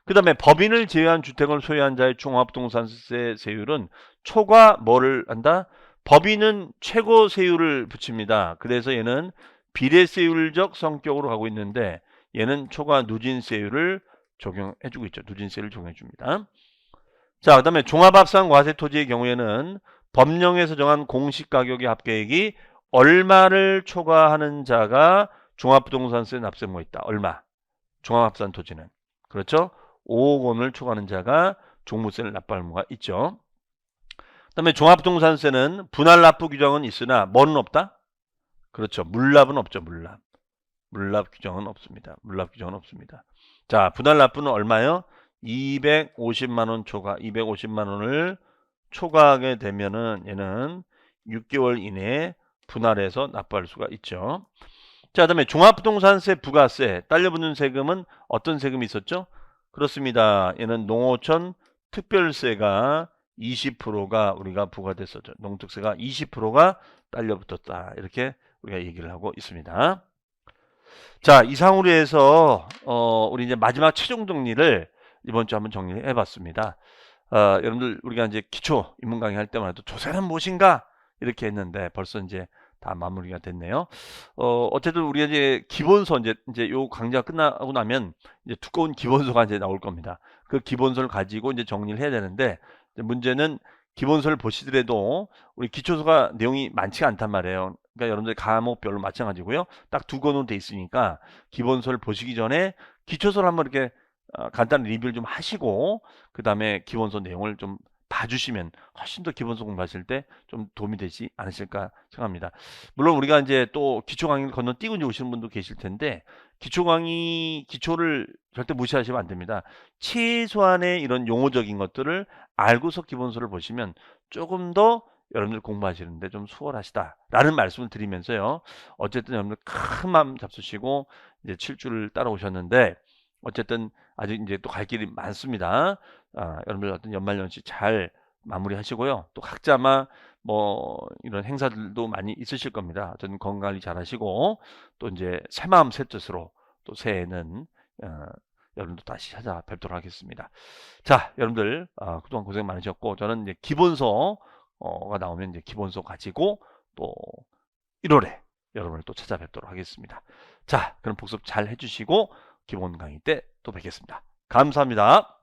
그 다음에 법인을 제외한 주택을 소유한 자의 종합부동산세 세율은 초과 뭐를 한다? 법인은 최고 세율을 붙입니다. 그래서 얘는 비례세율적 성격으로 가고 있는데 얘는 초과 누진세율을 적용해주고 있죠. 누진세를 적용해줍니다. 자, 그 다음에 종합합산 과세토지의 경우에는 법령에서 정한 공시가격의 합계액이 얼마를 초과하는 자가 종합부동산세 납세의무가 있다. 얼마? 종합합산 토지는. 그렇죠? 5억 원을 초과하는 자가 종부세를 납부할 의무가 있죠. 그 다음에 종합부동산세는 분할 납부 규정은 있으나 뭐는 없다? 그렇죠. 물납은 없죠. 물납. 물납 규정은 없습니다. 물납 규정은 없습니다. 자, 분할 납부는 얼마요? 250만 원 초과. 250만 원을 초과하게 되면은 얘는 6개월 이내에 분할해서 납부할 수가 있죠. 자, 그다음에 종합부동산세 부가세 딸려붙는 세금은 어떤 세금이 있었죠? 그렇습니다. 얘는 농어촌 특별세가 20%가 우리가 부과됐었죠. 농특세가 20%가 딸려붙었다. 이렇게 우리가 얘기를 하고 있습니다. 자, 이상으로 해서 우리 이제 마지막 최종 정리를 이번 주 한번 정리해 봤습니다. 여러분들 우리가 이제 기초 입문 강의 할 때만 해도 조세는 무엇인가 이렇게 했는데 벌써 이제 다 마무리가 됐네요. 어쨌든 우리가 이제 기본서 이제 요 강좌가 끝나고 나면 이제 두꺼운 기본서가 이제 나올 겁니다. 그 기본서를 가지고 이제 정리를 해야 되는데 문제는 기본서를 보시더라도 우리 기초서가 내용이 많지가 않단 말이에요. 그러니까 여러분들 과목별로 마찬가지고요. 딱 두 권으로 돼 있으니까 기본서를 보시기 전에 기초서를 한번 이렇게 간단히 리뷰를 좀 하시고 그 다음에 기본서 내용을 좀 봐주시면 훨씬 더 기본서 공부하실 때 좀 도움이 되지 않으실까 생각합니다. 물론 우리가 이제 또 기초 강의를 건너뛰고 이제 오시는 분도 계실 텐데 기초를 절대 무시하시면 안 됩니다. 최소한의 이런 용어적인 것들을 알고서 기본서를 보시면 조금 더 여러분들 공부하시는데 좀 수월하시다라는 말씀을 드리면서요. 어쨌든 여러분들 큰 마음 잡수시고 이제 7주를 따라오셨는데 어쨌든 아직 이제 또 갈 길이 많습니다. 여러분들 어떤 연말연시 잘 마무리하시고요. 또 각자마 뭐 이런 행사들도 많이 있으실 겁니다. 어쨌든 건강관리 잘 하시고 또 이제 새마음 새뜻으로 또 새해에는 여러분도 다시 찾아뵙도록 하겠습니다. 자, 여러분들 그동안 고생 많으셨고 저는 이제 기본서가 나오면 이제 기본서 가지고 또 1월에 여러분을 또 찾아뵙도록 하겠습니다. 자, 그럼 복습 잘 해주시고 기본 강의 때 또 뵙겠습니다. 감사합니다.